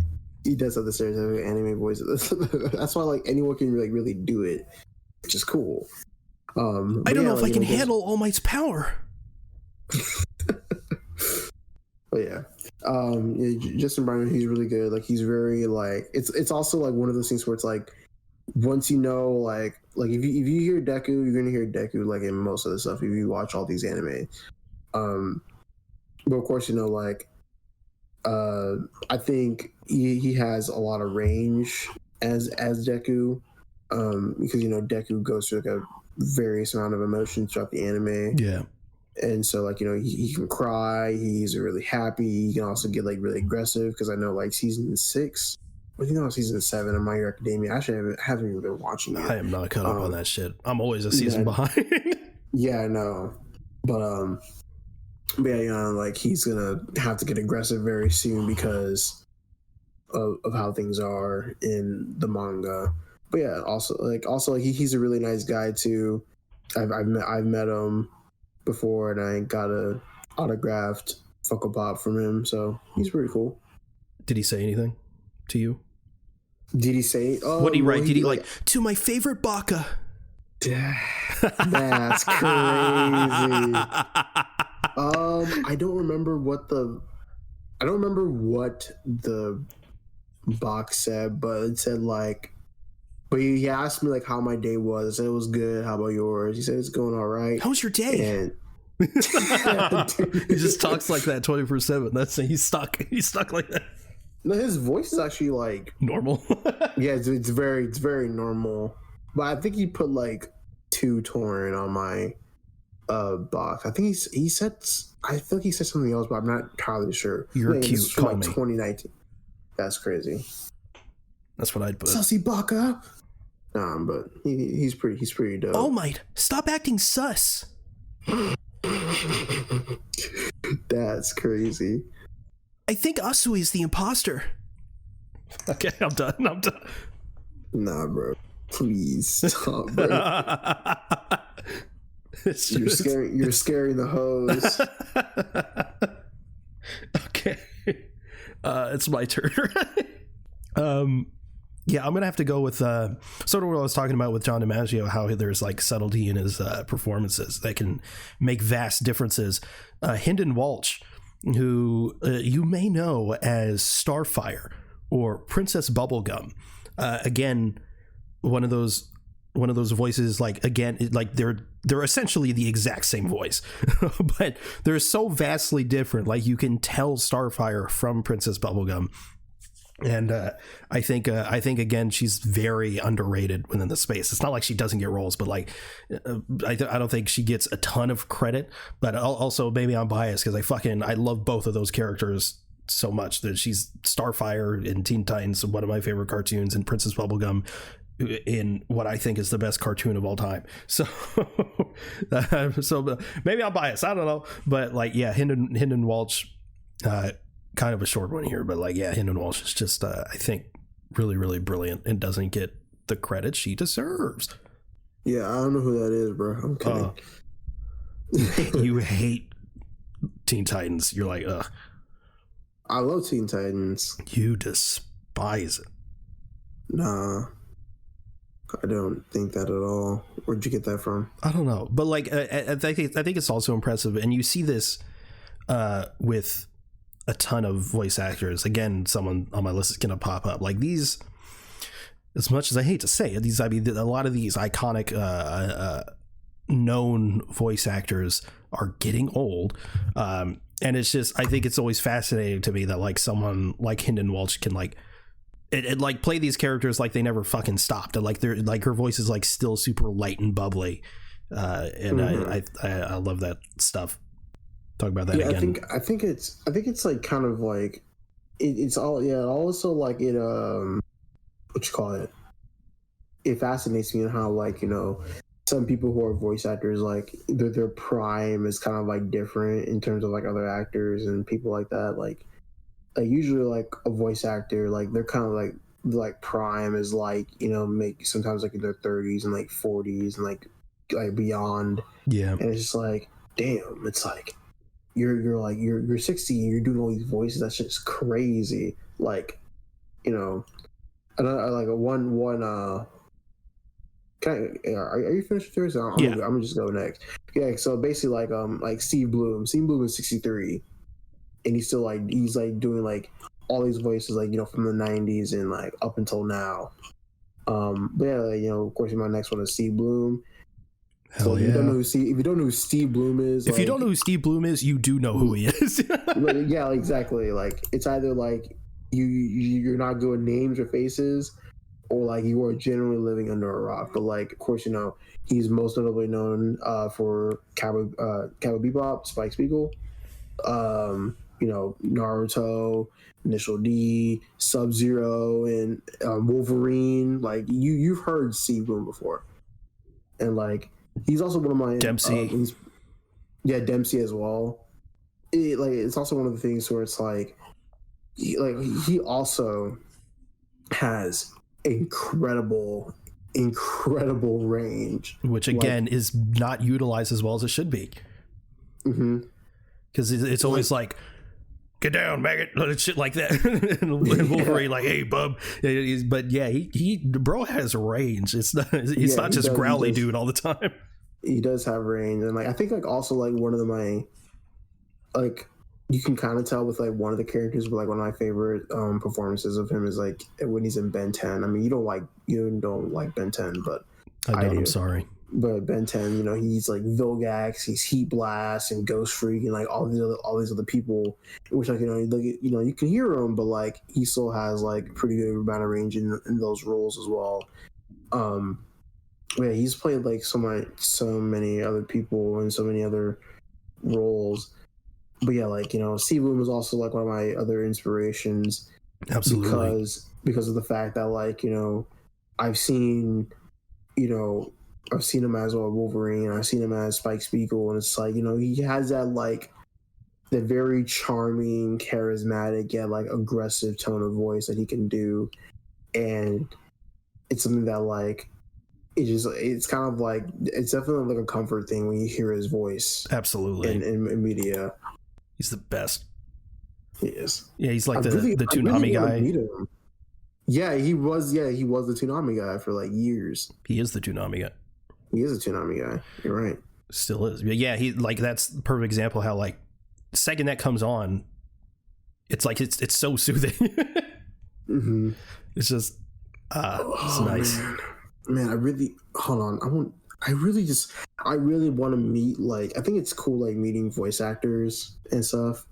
he does have the stereotypical anime voice. That's why like anyone can like really do it, which is cool. I don't know if I can handle All Might's power. But yeah, Justin Briner, he's really good. Like, he's very like, it's also like one of those things where it's like, once you know, like if you hear Deku, you're gonna hear Deku like in most of the stuff if you watch all these anime. But of course, you know, like I think he has a lot of range as Deku, because, you know, Deku goes through like a various amount of emotions throughout the anime. Yeah. And so, like, you know, he can cry, he's really happy, he can also get like really aggressive, because I know like season 6, I think that was season 7 of My Hero Academia. Actually, I haven't even been watching it. I am not caught up on that shit. I'm always a season behind. Yeah, I know. But yeah, you know, like, he's gonna have to get aggressive very soon because of how things are in the manga. But yeah, also he's a really nice guy too. I've met him before, and I got a autographed Funko Pop from him, so he's pretty cool. Did he say anything to you? Did he say? Oh, what did he write? Did he like to my favorite baka? That's crazy. I don't remember what the box said, but it said like, but he asked me like how my day was. I said it was good. How about yours? He said it's going all right. How's your day? And he just talks like that 24/7. That's he's stuck like that. No, his voice is actually like normal. Yeah, it's very normal. But I think he put like 2 torn on my Bach. I think he said. I think he said something else, but I'm not entirely sure. You're cute. From Call me. 2019. That's crazy. That's what I'd put. Sussy Baka. But he's pretty dope. All Might, stop acting sus. That's crazy. I think Asui is the imposter. Okay, I'm done. Nah, bro. Please stop, bro. You're scaring the hoes. Okay. It's my turn. Yeah, I'm gonna have to go with sort of what I was talking about with John DiMaggio, how there's like subtlety in his performances that can make vast differences. Hynden Walsh, who you may know as Starfire or Princess Bubblegum, again, one of those voices, like, again, like they're essentially the exact same voice, but they're so vastly different. Like, you can tell Starfire from Princess Bubblegum. And I think again, she's very underrated within the space. It's not like she doesn't get roles, but like I don't think she gets a ton of credit. But also, maybe I'm biased because I love both of those characters so much. That she's Starfire in Teen Titans, one of my favorite cartoons, and Princess Bubblegum in what I think is the best cartoon of all time. So so maybe I'm biased. I don't know, but like, yeah, Hynden Walsh. Kind of a short one here, but like, yeah, Hynden Walsh is just I think really, really brilliant and doesn't get the credit she deserves. Yeah, I don't know who that is, bro. I'm kidding. You hate Teen Titans. You're like, ugh. I love Teen Titans. You despise it. Nah, I don't think that at all. Where'd you get that from? I don't know, but like I think it's also impressive, and you see this with a ton of voice actors. Again, someone on my list is gonna pop up. Like, these, as much as I hate to say it, a lot of these iconic known voice actors are getting old, and it's just, I think it's always fascinating to me that like someone like Hynden Walsh can like like play these characters like they never fucking stopped, and like they're like, her voice is like still super light and bubbly, and I love that stuff. Talk about that again. I think it's like kind of like it's all, yeah, also like it what you call it, it fascinates me in how, like, you know, some people who are voice actors, like their prime is kind of like different in terms of like other actors and people like that. Like usually like a voice actor, like they're kind of like prime is like, you know, make sometimes like in their 30s and like 40s and like beyond. Yeah. And it's just like, damn, it's like you're 60 and you're doing all these voices. That's just crazy. Like, you know, and I like one are you finished with yours? I'm gonna just go next. Yeah, so basically like Steve Bloom is 63, and he's doing like all these voices, like, you know, from the 90s and like up until now. But yeah, like, you know, of course my next one is Steve Bloom. Hell so yeah. If you don't know who Steve Bloom is, if you don't know who Steve Bloom is, you do know who he is. Yeah, exactly. Like, it's either like you're not good with names or faces, or like you are generally living under a rock. But like, of course, you know, he's most notably known for Cowboy Bebop, Spike Spiegel, you know, Naruto, Initial D, Sub-Zero, and Wolverine. Like, you've heard Steve Bloom before, and like, he's also one of my Dempsey. Dempsey as well. It's also one of the things where it's like he also has incredible range, which again is not utilized as well as it should be. Because it's always like, get down, maggot, shit like that. And Wolverine, like, hey, bub. But yeah, he bro has range. It's not just growly dude all the time. He does have range, and like, I think like also like one of my, like, you can kind of tell with like one of the characters, but like one of my favorite performances of him is like when he's in Ben 10. I mean, you don't like Ben 10, but I don't. I'm sorry. But Ben 10, you know, he's like Vilgax, he's Heat Blast and Ghost Freak and like all these other people, which, like, you know, you can hear him, but like he still has like pretty good amount of range in those roles as well. Yeah, he's played like so many other people and so many other roles. But yeah, like, Steve Bloom was also like one of my other inspirations. Absolutely. Because of the fact that, like, I've seen I've seen him as Wolverine, I've seen him as Spike Spiegel, and it's like, he has that like the very charming, charismatic, yet like aggressive tone of voice that he can do. And it's something that like it's kind of like, it's definitely like a comfort thing when you hear his voice. Absolutely. In media. He's the best. He is. Yeah, he's like the Toonami guy. Yeah, he was the Toonami guy for like years. He is the Toonami guy. He is a Toonami guy. You're right. Still is. But yeah, he like, that's the perfect example how like the second that comes on, it's like it's so soothing. Mm-hmm. It's just it's nice. Man, I really want to meet, like, I think it's cool like meeting voice actors and stuff.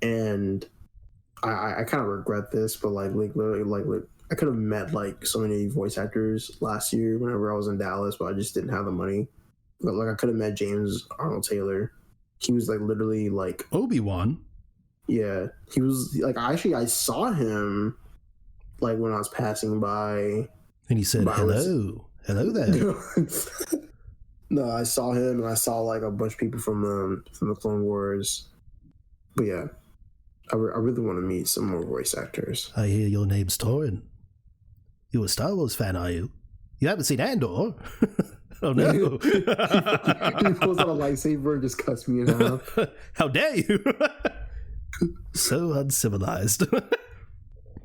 And I kind of regret this, but like literally like I could have met like so many voice actors last year whenever I was in Dallas, but I just didn't have the money. But like I could have met James Arnold Taylor. He was like literally like Obi-Wan. Yeah, he was like, I saw him like when I was passing by, and he said, "Hello there." No, I saw him, and I saw like a bunch of people from the Clone Wars. But yeah, I really want to meet some more voice actors. I hear your name's Torin. You're a Star Wars fan, are you? You haven't seen Andor? Oh no! He pulls out a lightsaber and just cuts me in half. How dare you! So uncivilized.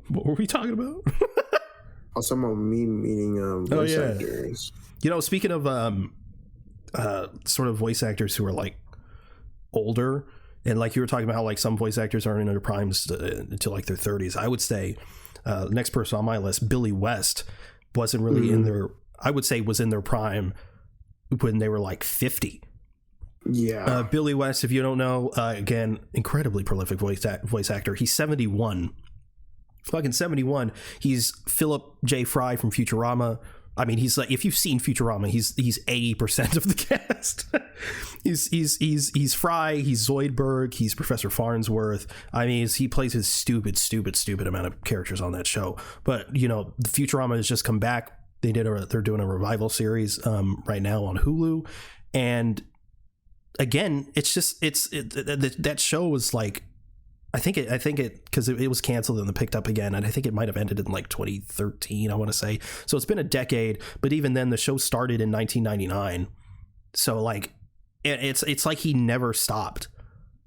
What were we talking about? I was talking about me meeting voice actors. Speaking of sort of voice actors who are like older, and like you were talking about how like some voice actors aren't in their primes until like their 30s. I would say the next person on my list, Billy West, wasn't really in their, I would say was in their prime when they were like 50. Yeah. Billy West, if you don't know, again, incredibly prolific voice actor. He's 71. Fucking 71. He's Philip J. Fry from Futurama. I mean, he's like, if you've seen Futurama, he's 80% of the cast. he's Fry, he's Zoidberg, he's Professor Farnsworth. I mean, he plays his stupid amount of characters on that show. But Futurama has just come back. They're doing a revival series right now on Hulu, and again, it's just that show was like, I think it because it was canceled and then picked up again, and I think it might have ended in like 2013, I want to say. So it's been a decade, but even then the show started in 1999. So like it's like he never stopped.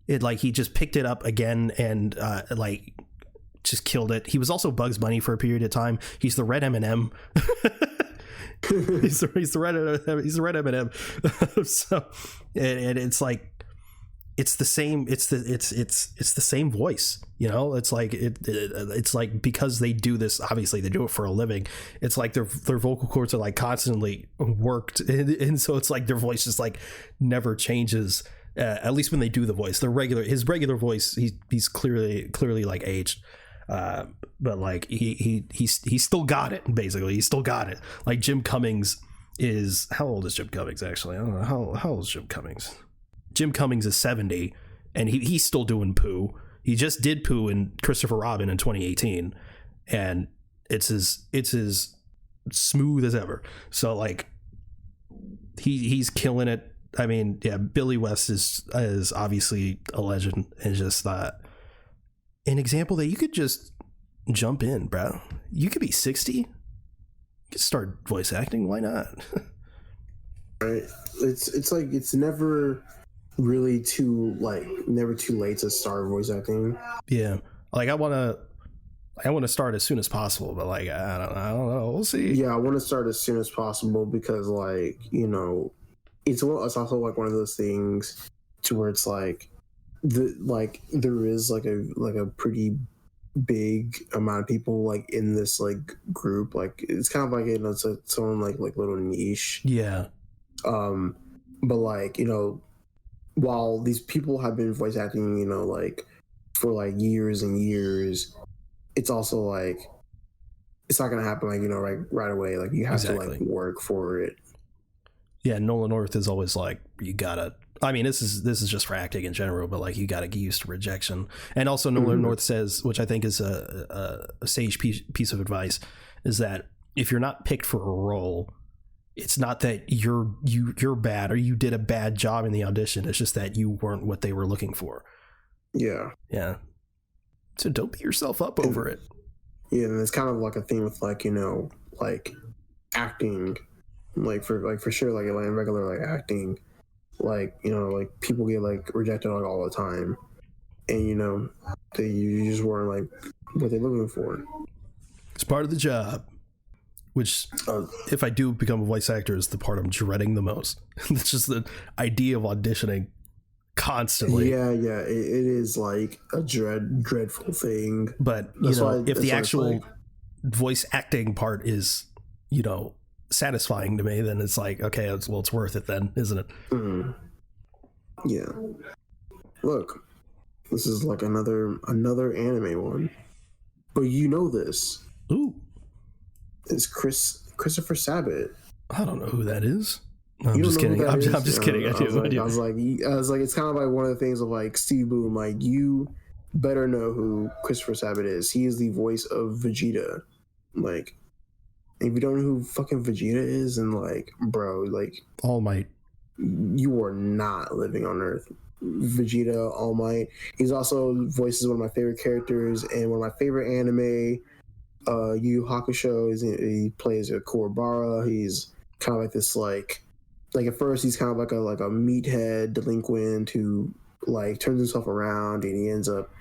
It like he just picked it up again and like just killed it. He was also Bugs Bunny for a period of time. He's the red M&M. he's the red M&M. So and it's like it's the same voice, it's like it's like, because they do this, obviously they do it for a living, it's like their vocal cords are like constantly worked, and so it's like their voice just like never changes, at least when they do the voice. His regular voice, he's clearly like aged, but like he's still got it. Basically, he's still got it. Like Jim Cummings is, how old is Jim Cummings actually? I don't know how old is Jim Cummings. Jim Cummings is 70, and he's still doing Pooh. He just did Pooh in Christopher Robin in 2018, and it's as smooth as ever. So like he's killing it. I mean, yeah, Billy West is obviously a legend, and just an example that you could just jump in, bro. You could be 60, you could start voice acting. Why not? Right. It's like it's never really never too late to start voice acting. Yeah, like I want to start as soon as possible, but like I don't know, we'll see. Yeah, I want to start as soon as possible because like it's also like one of those things to where it's like there is like a pretty big amount of people like in this like group. Like it's kind of like it's its own like little niche. Yeah. But like while these people have been voice acting like for like years and years, it's also like it's not gonna happen like right away. Like you have to like work for it. Yeah, Nolan North is always like, you gotta. I mean, this is just for acting in general, but like you gotta get used to rejection. And also, Nolan North says, which I think is a sage piece of advice, is that if you're not picked for a role, it's not that you're bad or you did a bad job in the audition. It's just that you weren't what they were looking for. Yeah. Yeah. So don't beat yourself up over it. Yeah, and it's kind of like a thing with like, you know, like acting, for sure, like in regular like acting, like, you know, like people get like rejected like all the time, and you know, you just weren't like what they're looking for. It's part of the job. Which, if I do become a voice actor, is the part I'm dreading the most. It's just the idea of auditioning constantly. Yeah, it is like a dreadful thing. But you know, if the actual voice acting part is, you know, satisfying to me, then it's like, okay, it's worth it then, isn't it? Mm. Yeah. Look, this is like another anime one, but you know this. Ooh. It's Christopher Sabat. I don't know who that is. No, I'm just kidding. I'm just kidding. I was like, it's kind of like one of the things of like Steve Bloom. Like, you better know who Christopher Sabat is. He is the voice of Vegeta. Like, if you don't know who fucking Vegeta is, then like, bro, like, All Might. You are not living on Earth. Vegeta, All Might. He's also voices one of my favorite characters and one of my favorite anime. Yu Yu Hakusho. He plays a Kuwabara. He's kind of like this like at first he's kind of like a meathead delinquent who like turns himself around, and he ends up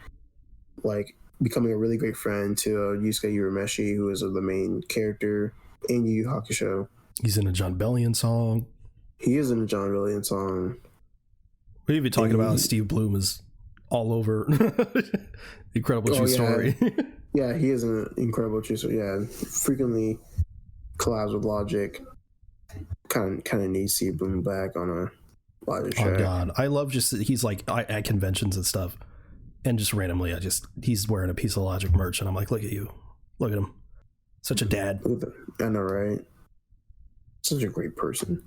like becoming a really great friend to Yusuke Urameshi, who is the main character in Yu Yu Hakusho. He's in a John Bellion song. He is in a John Bellion song. We're even talking about Steve Bloom is all over Incredible True Story. Yeah, he is an incredible true story. Yeah, frequently collabs with Logic. Kind of needs Steve Bloom back on a Logic track. Oh God, I love just that he's like at conventions and stuff, and just randomly, he's wearing a piece of Logic merch, and I'm like, look at you, look at him, such a dad. I know, right? Such a great person.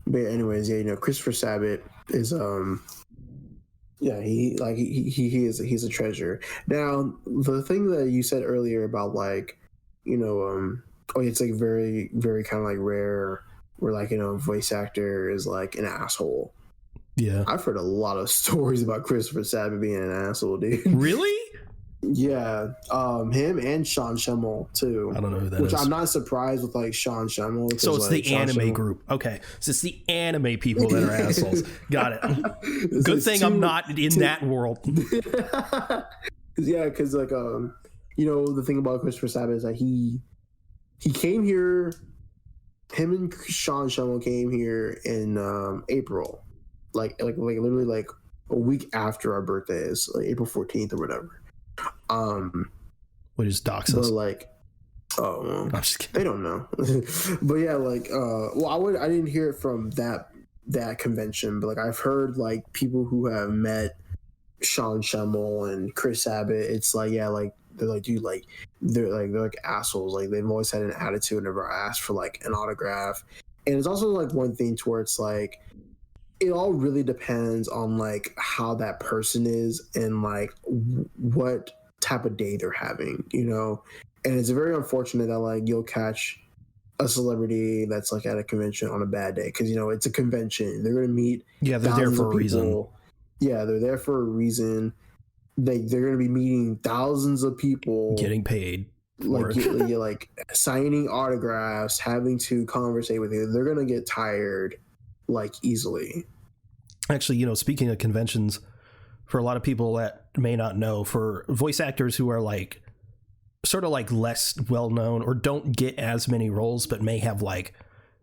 But yeah, anyways, yeah, you know, Christopher Sabat is yeah, he's a treasure. Now, the thing that you said earlier about like, you know, it's like very, very kind of like rare where like, you know, voice actor is like an asshole. Yeah. I've heard a lot of stories about Christopher Sabat being an asshole, dude. Really? Yeah. Him and Sean Schemmel too. I don't know who that is. Which I'm not surprised with like Sean Schemmel. So it's like, the anime group. Okay. So it's the anime people that are assholes. Got it. Good thing I'm not in that world. Yeah, because like you know, the thing about Christopher Sabat is that he came here. Him and Sean Schemmel came here in April, like literally like a week after our birthdays, like April 14th or whatever. What is dox us? But like, oh, well, I'm just kidding. They don't know. But yeah, like, well, I didn't hear it from that convention, but like I've heard like people who have met Sean Schemmel and Chris Sabat. It's like, yeah, like they're like, dude, like they're like assholes. Like they've always had an attitude whenever I asked for like an autograph. And it's also like one thing to where it's like, it all really depends on like how that person is and like what type of day they're having, you know. And it's very unfortunate that like you'll catch a celebrity that's like at a convention on a bad day, because you know it's a convention. They're gonna meet. Yeah, they're there for a reason. Yeah, they're there for a reason. They're gonna be meeting thousands of people, getting paid, like signing autographs, having to conversate with you. They're gonna get tired like easily. Actually, you know, speaking of conventions, for a lot of people that may not know, for voice actors who are like sort of like less well known or don't get as many roles, but may have like,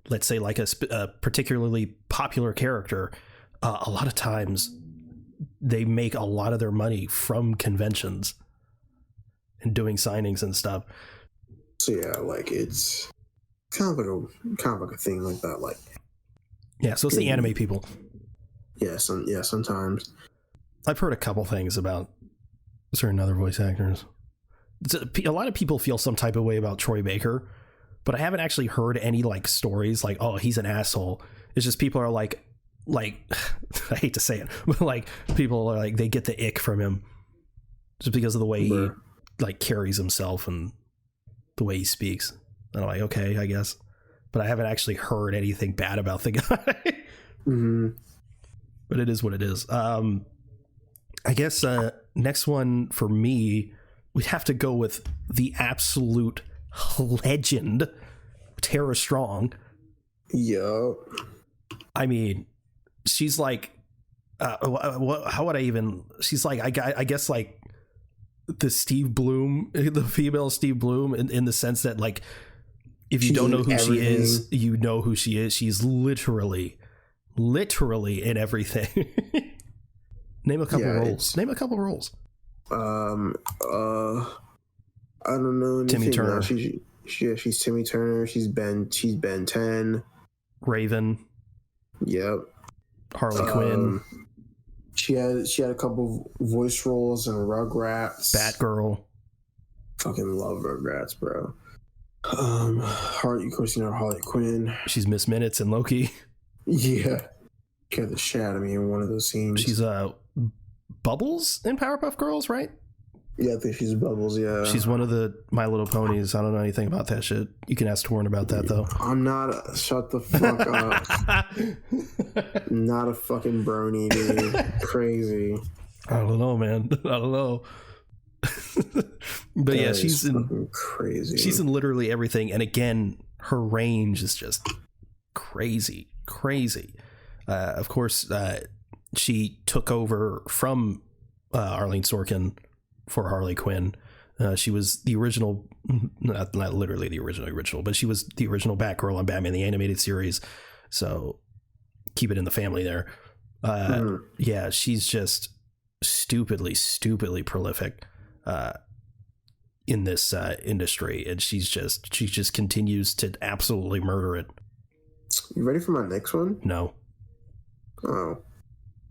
let's say like a particularly popular character, a lot of times they make a lot of their money from conventions and doing signings and stuff. So yeah, like it's kind of like a thing like that. Like, yeah, so it's the anime people. Yeah, sometimes. I've heard a couple things about certain other voice actors. A lot of people feel some type of way about Troy Baker, but I haven't actually heard any like stories like, oh, he's an asshole. It's just people are like I hate to say it, but like people are like they get the ick from him just because of the way he like carries himself and the way he speaks. And I'm like, okay, I guess, but I haven't actually heard anything bad about the guy. But it is what it is. I guess next one for me, we'd have to go with the absolute legend, Tara Strong. Yup. I mean, she's like, how would I even? She's like, I guess like the Steve Bloom, the female Steve Bloom, in the sense that like, if you don't know who she is, you know who she is. She's literally in everything. Name a couple roles. Name a couple roles. I don't know. Timmy Turner. She's Timmy Turner. She's Ben 10. Raven. Yep. Harley Quinn. She had a couple voice roles in Rugrats. Batgirl. Fucking love Rugrats, bro. Of course, you know Harley Quinn. She's Miss Minutes in Loki. Yeah. Scared the shit out of me in one of those scenes. She's Bubbles in Powerpuff Girls, right? Yeah, I think she's Bubbles, yeah. She's one of the My Little Ponies. I don't know anything about that shit. You can ask Torn about that, though. I'm not shut the fuck up. Not a fucking brony, dude. Crazy. I don't know, man. I don't know. But yeah, she's in crazy. She's in literally everything, and again, her range is just crazy. Of course, she took over from Arleen Sorkin for Harley Quinn. She was the original, not literally the original, but she was the original Batgirl on Batman the Animated Series. So keep it in the family there. Yeah, she's just stupidly prolific in this industry, and she just continues to absolutely murder it. You ready for my next one? No. Oh.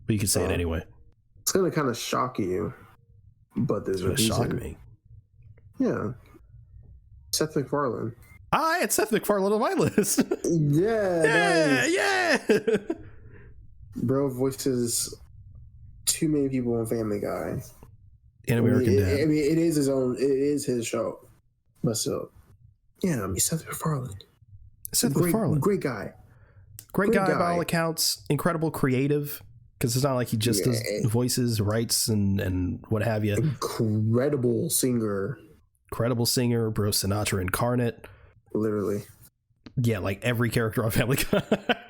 But you can say it anyway. It's gonna kind of shock you, but there's a reason. Shock me. Yeah. Seth MacFarlane. I had Seth MacFarlane on my list. Yeah. Bro voices too many people on Family Guy. And American Dad. I mean, it is his show. But still. Yeah, I mean, Seth MacFarlane. MacFarlane. Great guy. Great guy by all accounts. Incredible creative. Because it's not like he just does voices, writes, and what have you. Incredible singer. Bro Sinatra incarnate. Literally. Yeah, like every character on Family Guy.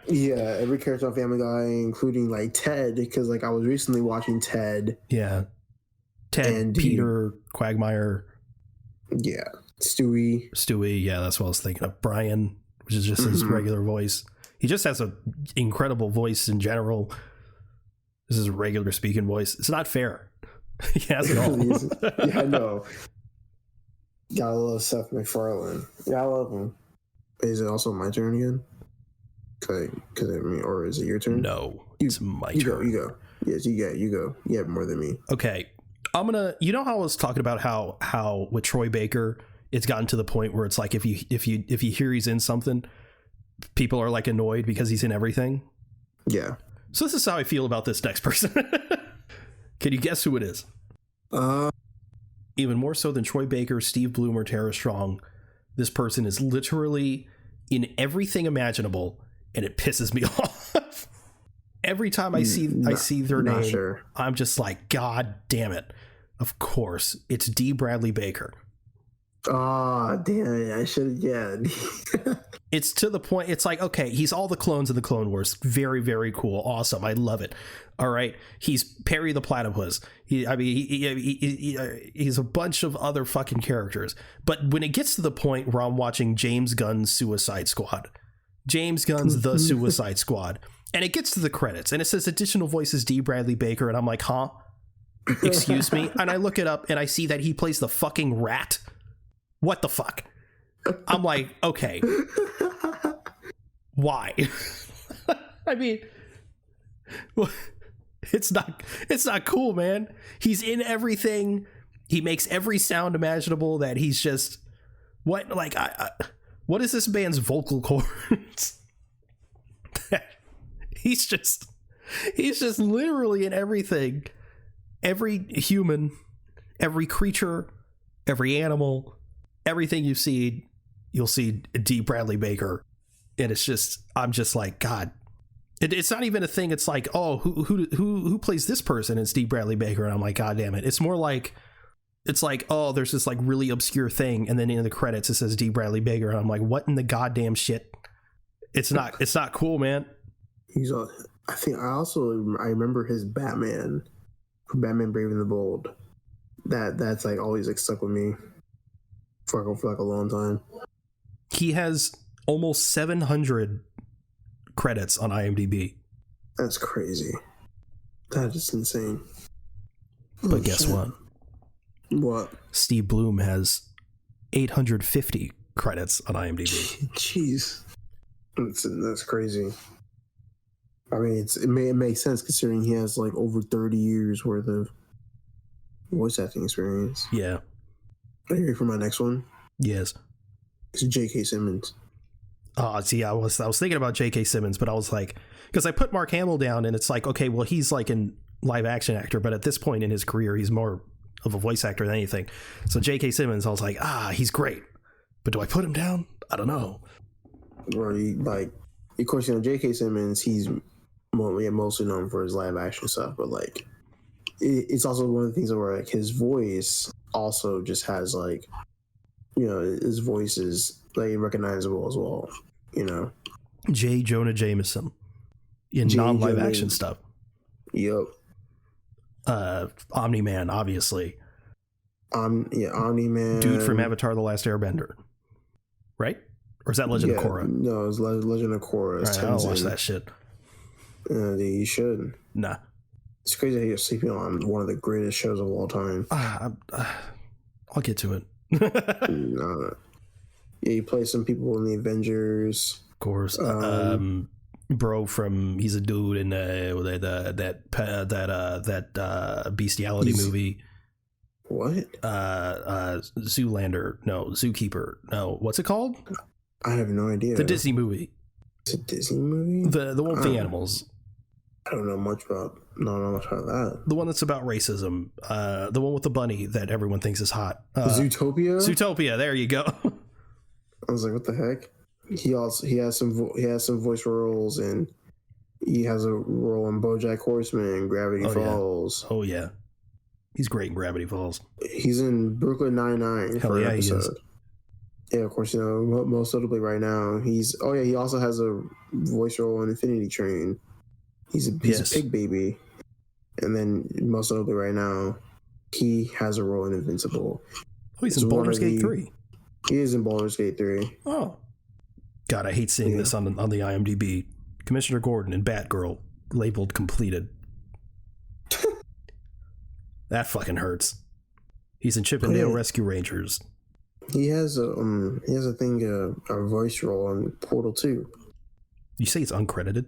Yeah, every character on Family Guy, including like Ted, because like I was recently watching Ted. Yeah. Ted, and Peter, Quagmire. Yeah. Stewie. Yeah, that's what I was thinking of. Brian, which is just his regular voice. He just has an incredible voice in general. This is a regular speaking voice. It's not fair. He has it all. Yeah, I know. Gotta love Seth MacFarlane. Yeah, I love him. Is it also my turn again? Or is it your turn? No, it's my turn. You go. Yes, you go. You have more than me. Okay. You know how I was talking about how with Troy Baker, it's gotten to the point where it's like if you hear he's in something, people are like annoyed because he's in everything. Yeah. So this is how I feel about this next person. Can you guess who it is? Even more so than Troy Baker, Steve Bloom, or Tara Strong, this person is literally in everything imaginable, and it pisses me off. Every time I see their name, sure. I'm just like, God damn it. Of course, it's D. Bradley Baker. Oh, damn it. I should, yeah. It's to the point, it's like, okay, he's all the clones of the Clone Wars. Very, very cool. Awesome. I love it. All right. He's Perry the Platypus. He's a bunch of other fucking characters. But when it gets to the point where I'm watching James Gunn's Suicide Squad, James Gunn's The Suicide Squad, and it gets to the credits, and it says additional voices D. Bradley Baker, and I'm like, huh? Excuse me? And I look it up, and I see that he plays the fucking Rat. What the fuck? I'm like, okay. Why? I mean, it's not cool, man. He's in everything. He makes every sound imaginable that he's just what is this man's vocal cords? He's just literally in everything. Every human, every creature, every animal, everything you've seen, you'll see D. Bradley Baker. And it's just, I'm just like, God. It's not even a thing. It's like, oh, who plays this person? It's D. Bradley Baker. And I'm like, God damn it. It's more like, it's like, oh, there's this like really obscure thing. And then in the credits, it says D. Bradley Baker. And I'm like, what in the goddamn shit? It's not cool, man. I remember his Batman from Batman Brave and the Bold. That's like always like stuck with me for like a long time. He has almost 700 credits on IMDb. That's crazy. That is insane. But guess what? What? Steve Bloom has 850 credits on IMDb. Jeez. That's crazy. I mean, it makes sense considering he has like over 30 years worth of voice acting experience. Yeah. Are you ready for my next one? Yes. It's J.K. Simmons. See, I was thinking about J.K. Simmons, but I was like, because I put Mark Hamill down, and it's like, okay, well, he's like a live action actor, but at this point in his career, he's more of a voice actor than anything. So J.K. Simmons, I was like, he's great, but do I put him down? I don't know. Or like, of course, J.K. Simmons, he's mostly known for his live action stuff, but like, it's also one of the things where like his voice also just has like, his voice is like recognizable as well. J. Jonah Jameson in non-live action stuff. Yep. Omni-Man, obviously. Omni-Man. Dude from Avatar: The Last Airbender, right? Or is that Legend of Korra? No, it's Legend of Korra. Right, I'll watch that shit. You should. Nah. It's crazy how you're sleeping on one of the greatest shows of all time. I'll get to it. Nah. Yeah, you play some people in the Avengers. Of course. Bro from he's a dude in that bestiality movie. What? Zoolander. No, Zookeeper. No, what's it called? I have no idea. The Disney movie. It's a Disney movie? The one with the animals. I don't know much about that. The one that's about racism. The one with the bunny that everyone thinks is hot. Zootopia? Zootopia, there you go. I was like, what the heck? He has some voice roles, and he has a role in BoJack Horseman, Gravity Falls. Yeah. Oh yeah, he's great in Gravity Falls. He's in Brooklyn Nine-Nine for an episode. He is. Yeah, of course. Most notably right now, he also has a voice role in Infinity Train. He's a pig baby, and then most notably right now, he has a role in Invincible. Oh, he's in Baldur's Gate 3. He is in Baldur's Gate 3. Oh. God, I hate seeing this on the IMDb. Commissioner Gordon and Batgirl labeled completed. That fucking hurts. He's in Chippendale Rescue Rangers. He has a voice role in Portal 2. You say it's uncredited?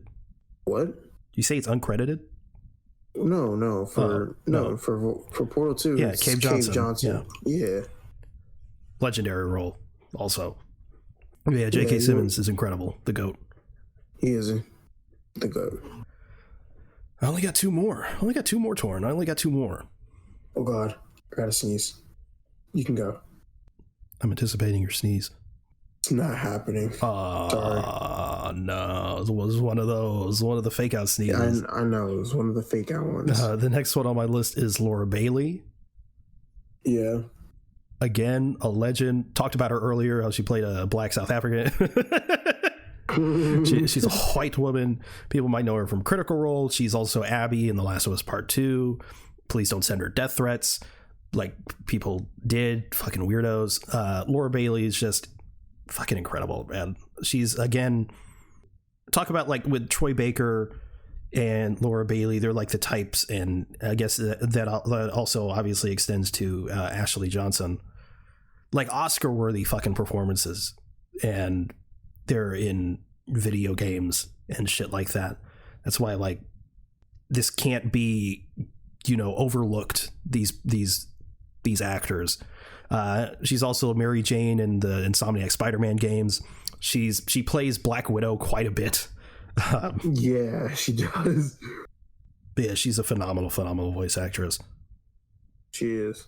What? You say it's uncredited? No, for Portal 2. Yeah, Cave Johnson. Yeah. Legendary role, also. Yeah, J.K. Simmons is incredible. The GOAT. He is the GOAT. I only got two more. Torn. I only got two more. Oh, God. I gotta sneeze. You can go. I'm anticipating your sneeze. It's not happening. Sorry. No. It was one of those. One of the fake out sneezes. I know. It was one of the fake out ones. The next one on my list is Laura Bailey. Yeah. Again, a legend. Talked about her earlier, how she played a black South African. She's a white woman. People might know her from Critical Role. She's also Abby in The Last of Us Part 2. Please don't send her death threats like people did. Fucking weirdos. Laura Bailey is just fucking incredible, man. She's, again, talk about like with Troy Baker and Laura Bailey, they're like the types, and I guess that also obviously extends to Ashley Johnson. Like Oscar-worthy fucking performances, and they're in video games and shit like that. That's why like this can't be, overlooked. These actors. She's also Mary Jane in the Insomniac Spider-Man games. She plays Black Widow quite a bit. Yeah, she does. But yeah, she's a phenomenal voice actress. She is.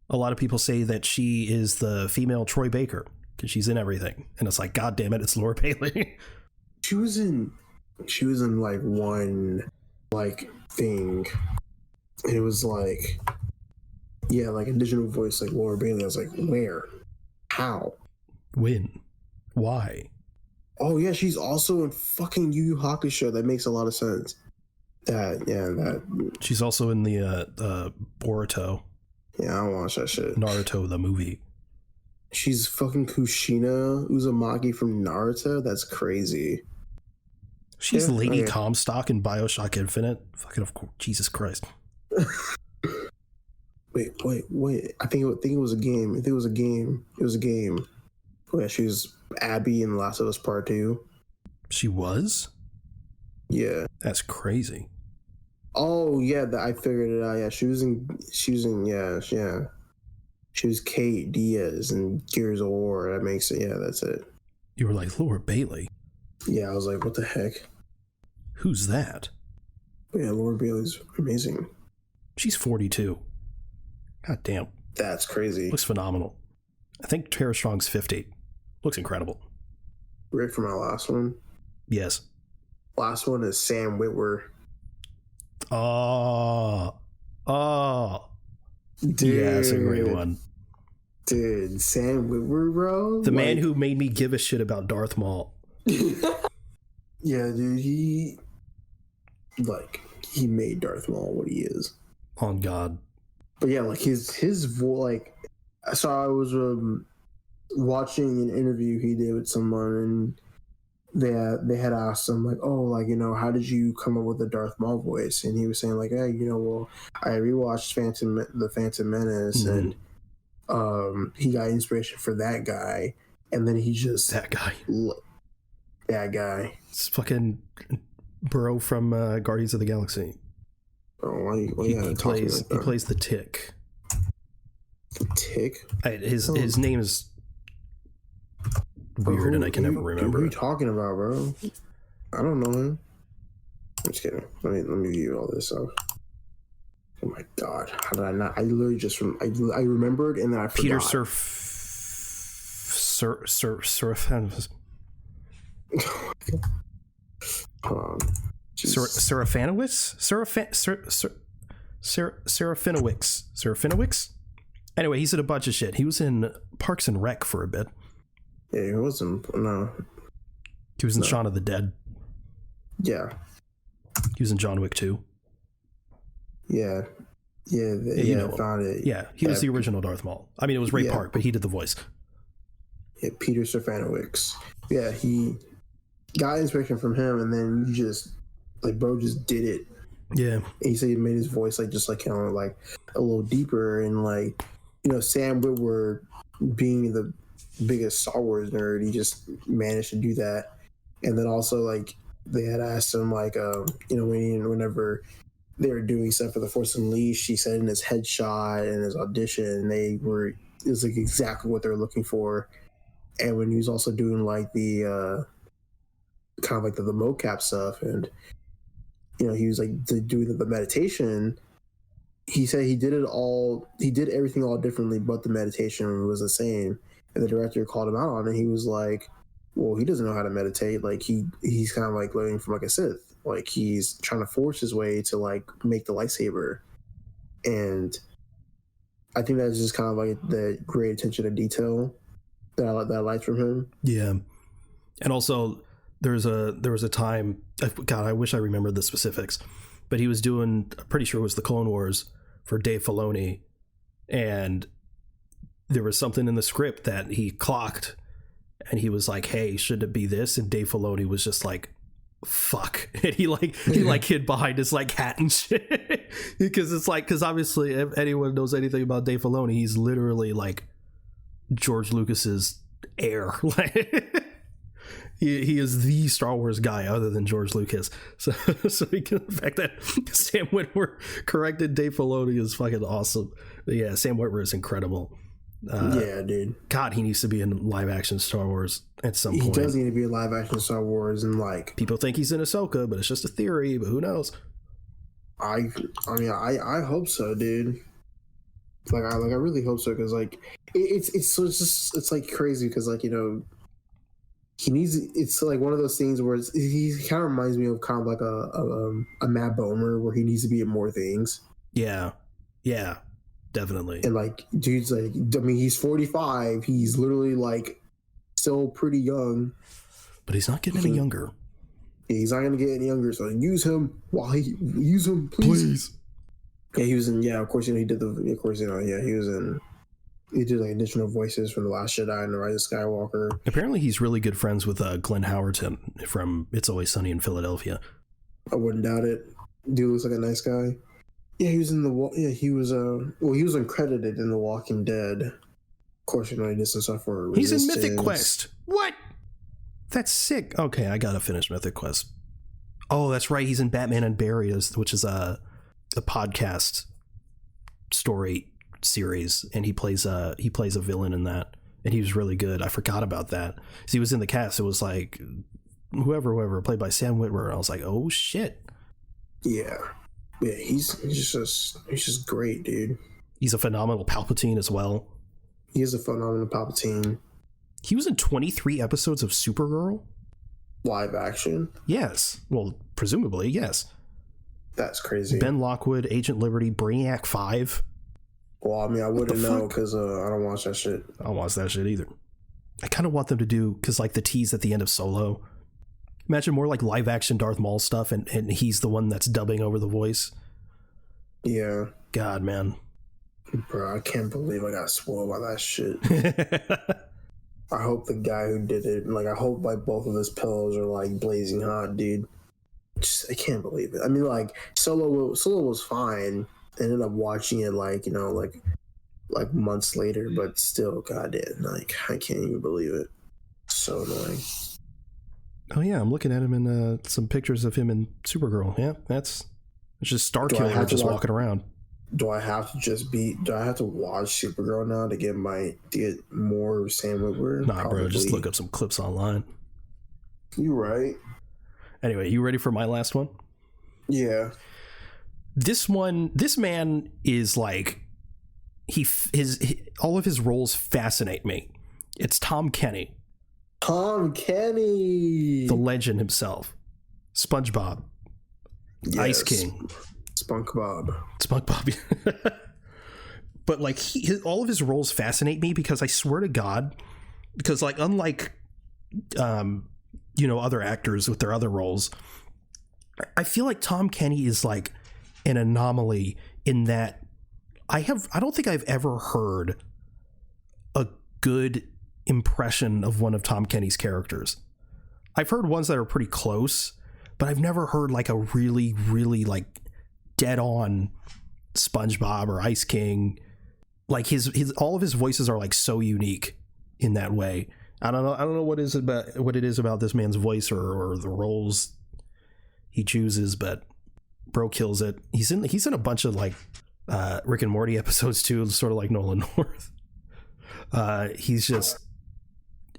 A lot of people say that she is the female Troy Baker because she's in everything, and it's like, God damn it, it's Laura Bailey. She was in like one like thing, and it was like, yeah, like a digital voice like Laura Bailey. I was like, where, how, when, why? Oh yeah, she's also in fucking Yu Yu Hakusho. That makes a lot of sense. That she's also in the Boruto. Yeah, I don't watch that shit. Naruto the movie. She's fucking Kushina Uzumaki from Naruto. That's crazy. She's Lady Comstock in BioShock Infinite. Fucking of course, Jesus Christ. Wait. I think it was a game. It was a game. Oh, yeah, she was Abby in Last of Us Part 2. She was? Yeah. That's crazy. Oh yeah, I figured it out. Yeah, she was in. Yeah. She was Kate Diaz in Gears of War. That makes it. Yeah, that's it. You were like, Laura Bailey. Yeah, I was like, what the heck? Who's that? Yeah, Laura Bailey's amazing. She's 42. God damn. That's crazy. Looks phenomenal. I think Tara Strong's 50. Looks incredible. Ready for my last one? Yes. Last one is Sam Witwer. Oh. Dude. Yeah, that's a great one. Dude, Sam Witwer, bro. The man who made me give a shit about Darth Maul. Yeah, dude, he made Darth Maul what he is. On God. But yeah, like his voice, like, so I was watching an interview he did with someone, and they had asked him, like, oh, like, you know, how did you come up with the Darth Maul voice? And he was saying, like, hey, you know, well, I rewatched the Phantom Menace, and he got inspiration for that guy, and then he just that guy. It's fucking Burrow from Guardians of the Galaxy. Oh, he plays the Tick. The Tick? His name is weird, and I can never remember. Who are you talking about, bro? I don't know him. I'm just kidding. Let me view all this stuff. Oh my God! How did I not? I literally just I remembered, and then I forgot. Peter Serafinowicz. Serafinowicz. Anyway, he's in a bunch of shit. He was in Parks and Rec for a bit. Yeah, he wasn't. No. He was in Shaun of the Dead. Yeah. He was in John Wick 2. Yeah. Yeah, I found it. Yeah, he was the original Darth Maul. I mean, it was Ray Park, but he did the voice. Yeah, Peter Serafinowicz. Yeah, he got inspiration from him, and then you just, like, bro just did it. Yeah. And he said he made his voice, like, just, like, kind of, like, a little deeper, and, like, you know, Sam Witwer being the biggest Star Wars nerd, he just managed to do that. And then also, like, they had asked him, like, you know, whenever they were doing stuff for The Force Unleashed, he said in his headshot and his audition, it was like exactly what they were looking for. And when he was also doing like the kind of like the mocap stuff, and you know, he was like doing the meditation, he said he did everything all differently, but the meditation was the same. And the director called him out on it. He was like, well, he doesn't know how to meditate. Like he's kind of like learning from like a Sith. Like he's trying to force his way to like make the lightsaber. And I think that's just kind of like the great attention to detail that I liked from him. Yeah. And also there was a time, God, I wish I remembered the specifics, but he was doing, I'm pretty sure it was the Clone Wars for Dave Filoni. And there was something in the script that he clocked, and he was like, hey, should it be this? And Dave Filoni was just like, fuck. And he hid behind his like hat and shit. because obviously if anyone knows anything about Dave Filoni, he's literally like George Lucas's heir. Like he is the Star Wars guy other than George Lucas. So the fact that Sam Witwer corrected Dave Filoni is fucking awesome. But yeah, Sam Witwer is incredible. Yeah, dude. God, he needs to be in live action Star Wars. at some He point. does need to be a live action Star Wars, and like People think he's in Ahsoka, but it's just a theory. But who knows? I mean, I hope so, dude. I really hope so, because like it's like crazy, because like, you know, he needs. It's like one of those things where he kind of reminds me of kind of like a Matt Bomer, where he needs to be in more things. Yeah, definitely. And like, dude's like, I mean, he's 45. He's literally like still pretty young, but he's not getting any younger. He's not gonna get any younger. So use him please. Yeah, he was in. Yeah, of course, you know, he did the. Of course, you know, yeah, he was in. He did like additional voices from The Last Jedi and The Rise of Skywalker. Apparently, he's really good friends with Glenn Howerton from It's Always Sunny in Philadelphia. I wouldn't doubt it. Dude looks like a nice guy. Yeah, he was in the. Yeah, he was. Well, he was uncredited in The Walking Dead. Of course, you know, he did some stuff for Resistance. He's in Mythic Quest. What? That's sick. Okay, I gotta finish Mythic Quest. Oh, that's right. He's in Batman and Barry, which is a podcast story series, and he plays a villain in that, and he was really good. I forgot about that. So he was in the cast. It was like whoever played by Sam Witwer, and I was like, oh shit. Yeah, he's just great, dude. He's a phenomenal Palpatine as well. He is a phenomenal Palpatine. He was in 23 episodes of Supergirl. Live action? Yes. Well, presumably, yes. That's crazy. Ben Lockwood, Agent Liberty, Brainiac 5. Well, I mean, I wouldn't know, because I don't watch that shit. I don't watch that shit either. I kind of want them to do, because like the tease at the end of Solo. Imagine more like live action Darth Maul stuff, and he's the one that's dubbing over the voice. Yeah. God, man. Bro, I can't believe I got spoiled by that shit. I hope the guy who did it, like, I hope like both of his pillows are like blazing hot, dude. I can't believe it. I mean, like, Solo was fine. I ended up watching it like, you know, like months later, but still, goddamn, like, I can't even believe it. So annoying. Oh yeah, I'm looking at him in some pictures of him in Supergirl. Yeah, it's just Starkiller just walking around. Do I have to watch Supergirl now to get more Sam Witwer? Nah, probably. Bro, just look up some clips online. You right. Anyway, you ready for my last one? Yeah. This man is like, all of his roles fascinate me. It's Tom Kenny. Tom Kenny, the legend himself. SpongeBob. Yes. Ice King. SpongeBob. But like all of his roles fascinate me, because I swear to God, because like unlike you know, other actors with their other roles, I feel like Tom Kenny is like an anomaly in that I don't think I've ever heard a good impression of one of Tom Kenny's characters. I've heard ones that are pretty close, but I've never heard like a really, really like dead on SpongeBob or Ice King. Like his all of his voices are like so unique in that way. I don't know what it is about this man's voice or the roles he chooses, but bro kills it. He's in a bunch of like Rick and Morty episodes too, sort of like Nolan North. He's just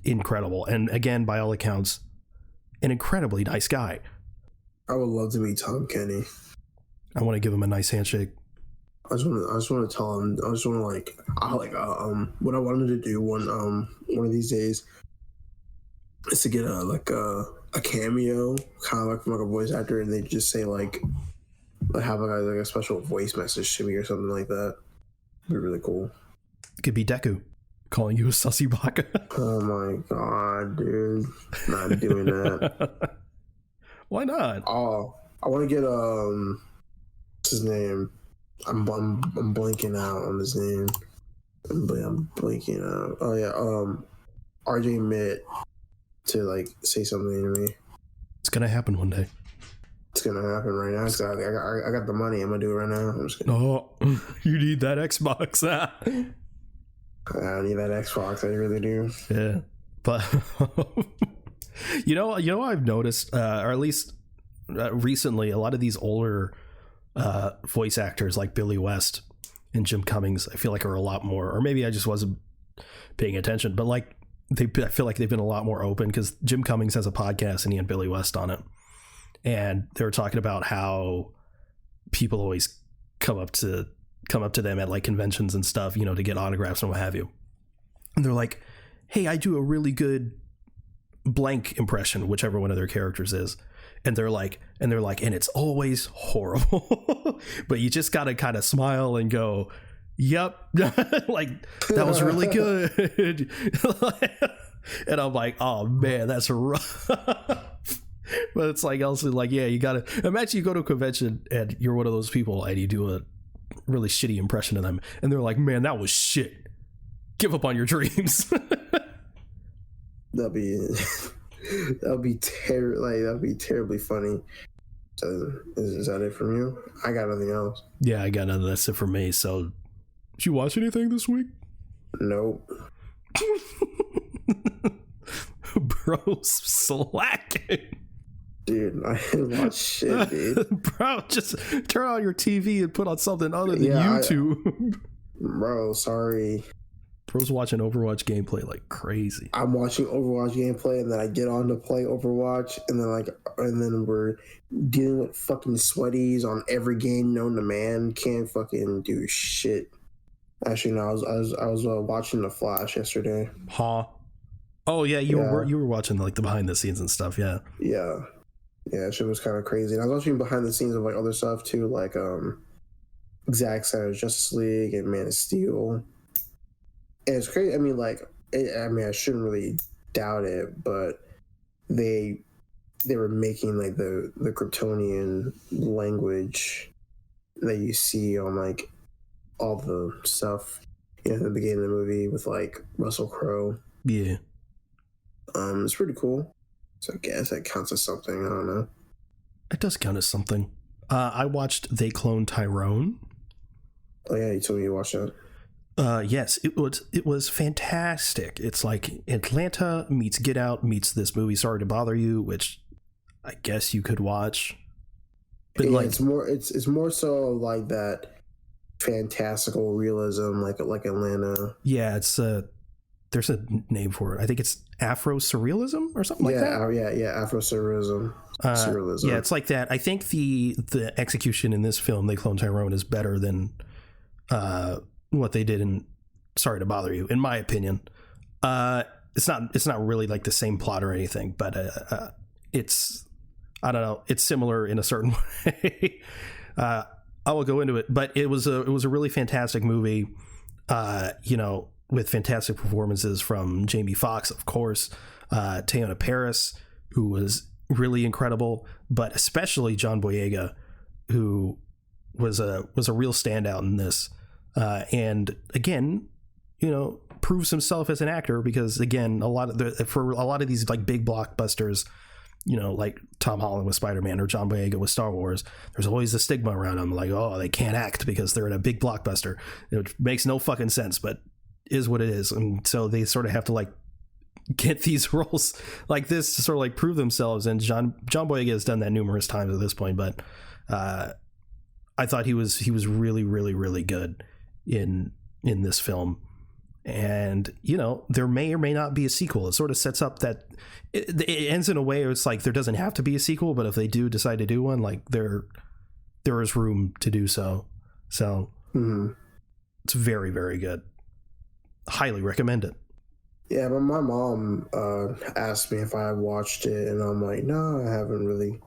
incredible, and again, by all accounts, an incredibly nice guy. I would love to meet Tom Kenny. I want to give him a nice handshake. I just want to tell him. I just want to what I wanted to do one of these days is to get a cameo, kind of like from like a voice actor, and they just say like have a special voice message to me or something like that. It'd be really cool. It could be Deku calling you a sussy baka. Oh my god, dude! Not doing that. Why not? Oh, I want to get what's his name? I'm blanking out on his name. I'm blanking out. Oh yeah, RJ Mitt to like say something to me. It's gonna happen one day. It's gonna happen right now. I got the money. I'm gonna do it right now. I'm just kidding. Oh, you need that Xbox. I need that Xbox. I really do. Yeah, but you know what I've noticed, or at least recently, a lot of these older voice actors like Billy West and Jim Cummings, I feel like are a lot more, or maybe I just wasn't paying attention, but like I feel like they've been a lot more open, because Jim Cummings has a podcast and he had Billy West on it, and they were talking about how people always come up to them at like conventions and stuff, you know, to get autographs and what have you, and they're like, hey, I do a really good Blanc impression, whichever one of their characters is, and they're like, and it's always horrible, but you just gotta kind of smile and go, yep, like that was really good. And I'm like, oh man, that's rough. But it's like, also like, yeah, you gotta imagine you go to a convention and you're one of those people and you do a really shitty impression of them, and they're like, man, that was shit, give up on your dreams. That'd be terribly funny. So is that it from you? I got nothing else. Yeah, I got nothing. That's it for me. So did you watch anything this week? Nope. Bro's slacking. Dude, I didn't watch shit, dude. Bro, just turn on your TV and put on something other than YouTube. Bro, sorry. Bro's watching Overwatch gameplay like crazy. I'm watching Overwatch gameplay, and then I get on to play Overwatch, and then we're dealing with fucking sweaties on every game known to man. Can't fucking do shit. Actually, no, I was watching The Flash yesterday. Huh? Oh yeah, you were watching like the behind the scenes and stuff. Yeah. Yeah, shit was kind of crazy. And I was watching behind the scenes of like other stuff too, like Zack Snyder's Justice League and Man of Steel. And it's crazy. I mean, I shouldn't really doubt it, but they were making like the Kryptonian language that you see on like all the stuff, you know, at the beginning of the movie with like Russell Crowe. Yeah. It's pretty cool. So I guess that counts as something. I don't know. It does count as something. I watched They Clone Tyrone. Oh yeah, you told me you watched that. Yes, it was fantastic. It's like Atlanta meets Get Out meets this movie Sorry to Bother You, which I guess you could watch. But yeah, like it's more so like that fantastical realism, like Atlanta. Yeah, it's there's a name for it. I think it's Afro Surrealism or something like that. Yeah, Afro Surrealism. Surrealism. Yeah, it's like that. I think the execution in this film, They Clone Tyrone, is better than what they did in Sorry to Bother You, in my opinion. It's not really like the same plot or anything, but it's, I don't know, it's similar in a certain way. I will go into it, but it was a really fantastic movie, you know, with fantastic performances from Jamie Foxx, of course, Teyonah Parris, who was really incredible, but especially John Boyega, who was a real standout in this. And again, you know, proves himself as an actor, because again, for a lot of these like big blockbusters, you know, like Tom Holland with Spider-Man or John Boyega with Star Wars, there's always the stigma around them, like, oh, they can't act because they're in a big blockbuster. It makes no fucking sense, but is what it is. And so they sort of have to like get these roles like this to sort of like prove themselves. And John Boyega has done that numerous times at this point, but I thought he was really, really, really good in this film. And, you know, there may or may not be a sequel. It sort of sets up that it ends in a way where it's like there doesn't have to be a sequel, but if they do decide to do one, like there is room to do so. So It's very, very good. Highly recommend it. Yeah, but my mom asked me if I watched it, and I'm like, no, I haven't really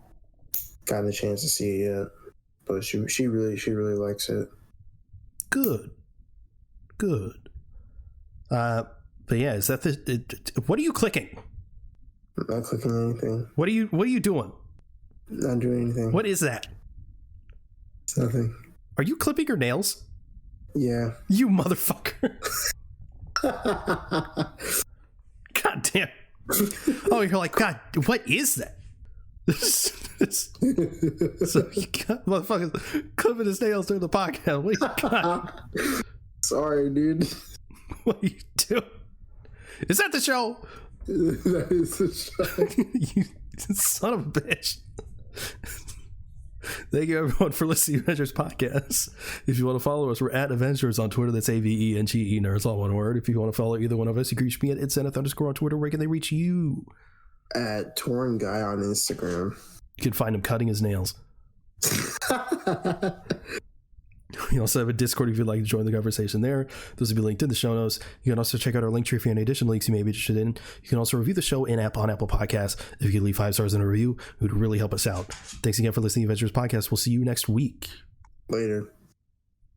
gotten a chance to see it yet. But she really likes it. Good. But yeah, is that what are you clicking? I'm not clicking anything. What are you doing? Not doing anything. What is that? It's nothing. Are you clipping your nails? Yeah. You motherfucker. God damn. Oh, you're like, God, what is that? So you got motherfuckers clipping his nails during the podcast. What you got? Sorry, dude. What are you doing? Is that the show? That is the show. You son of a bitch. Thank you, everyone, for listening to Avengers Podcast. If you want to follow us, we're at Avengers on Twitter. That's AVENGE Nerds, all one word. If you want to follow either one of us, you can reach me at @Zenith_ on Twitter. Where can they reach you? At Torn Guy on Instagram. You can find him cutting his nails. We also have a Discord if you'd like to join the conversation there. Those will be linked in the show notes. You can also check out our link tree for any additional links you may be interested in. You can also review the show in-app on Apple Podcasts. If you could leave 5 stars in a review, it would really help us out. Thanks again for listening to Avengers Podcast. We'll see you next week. Later.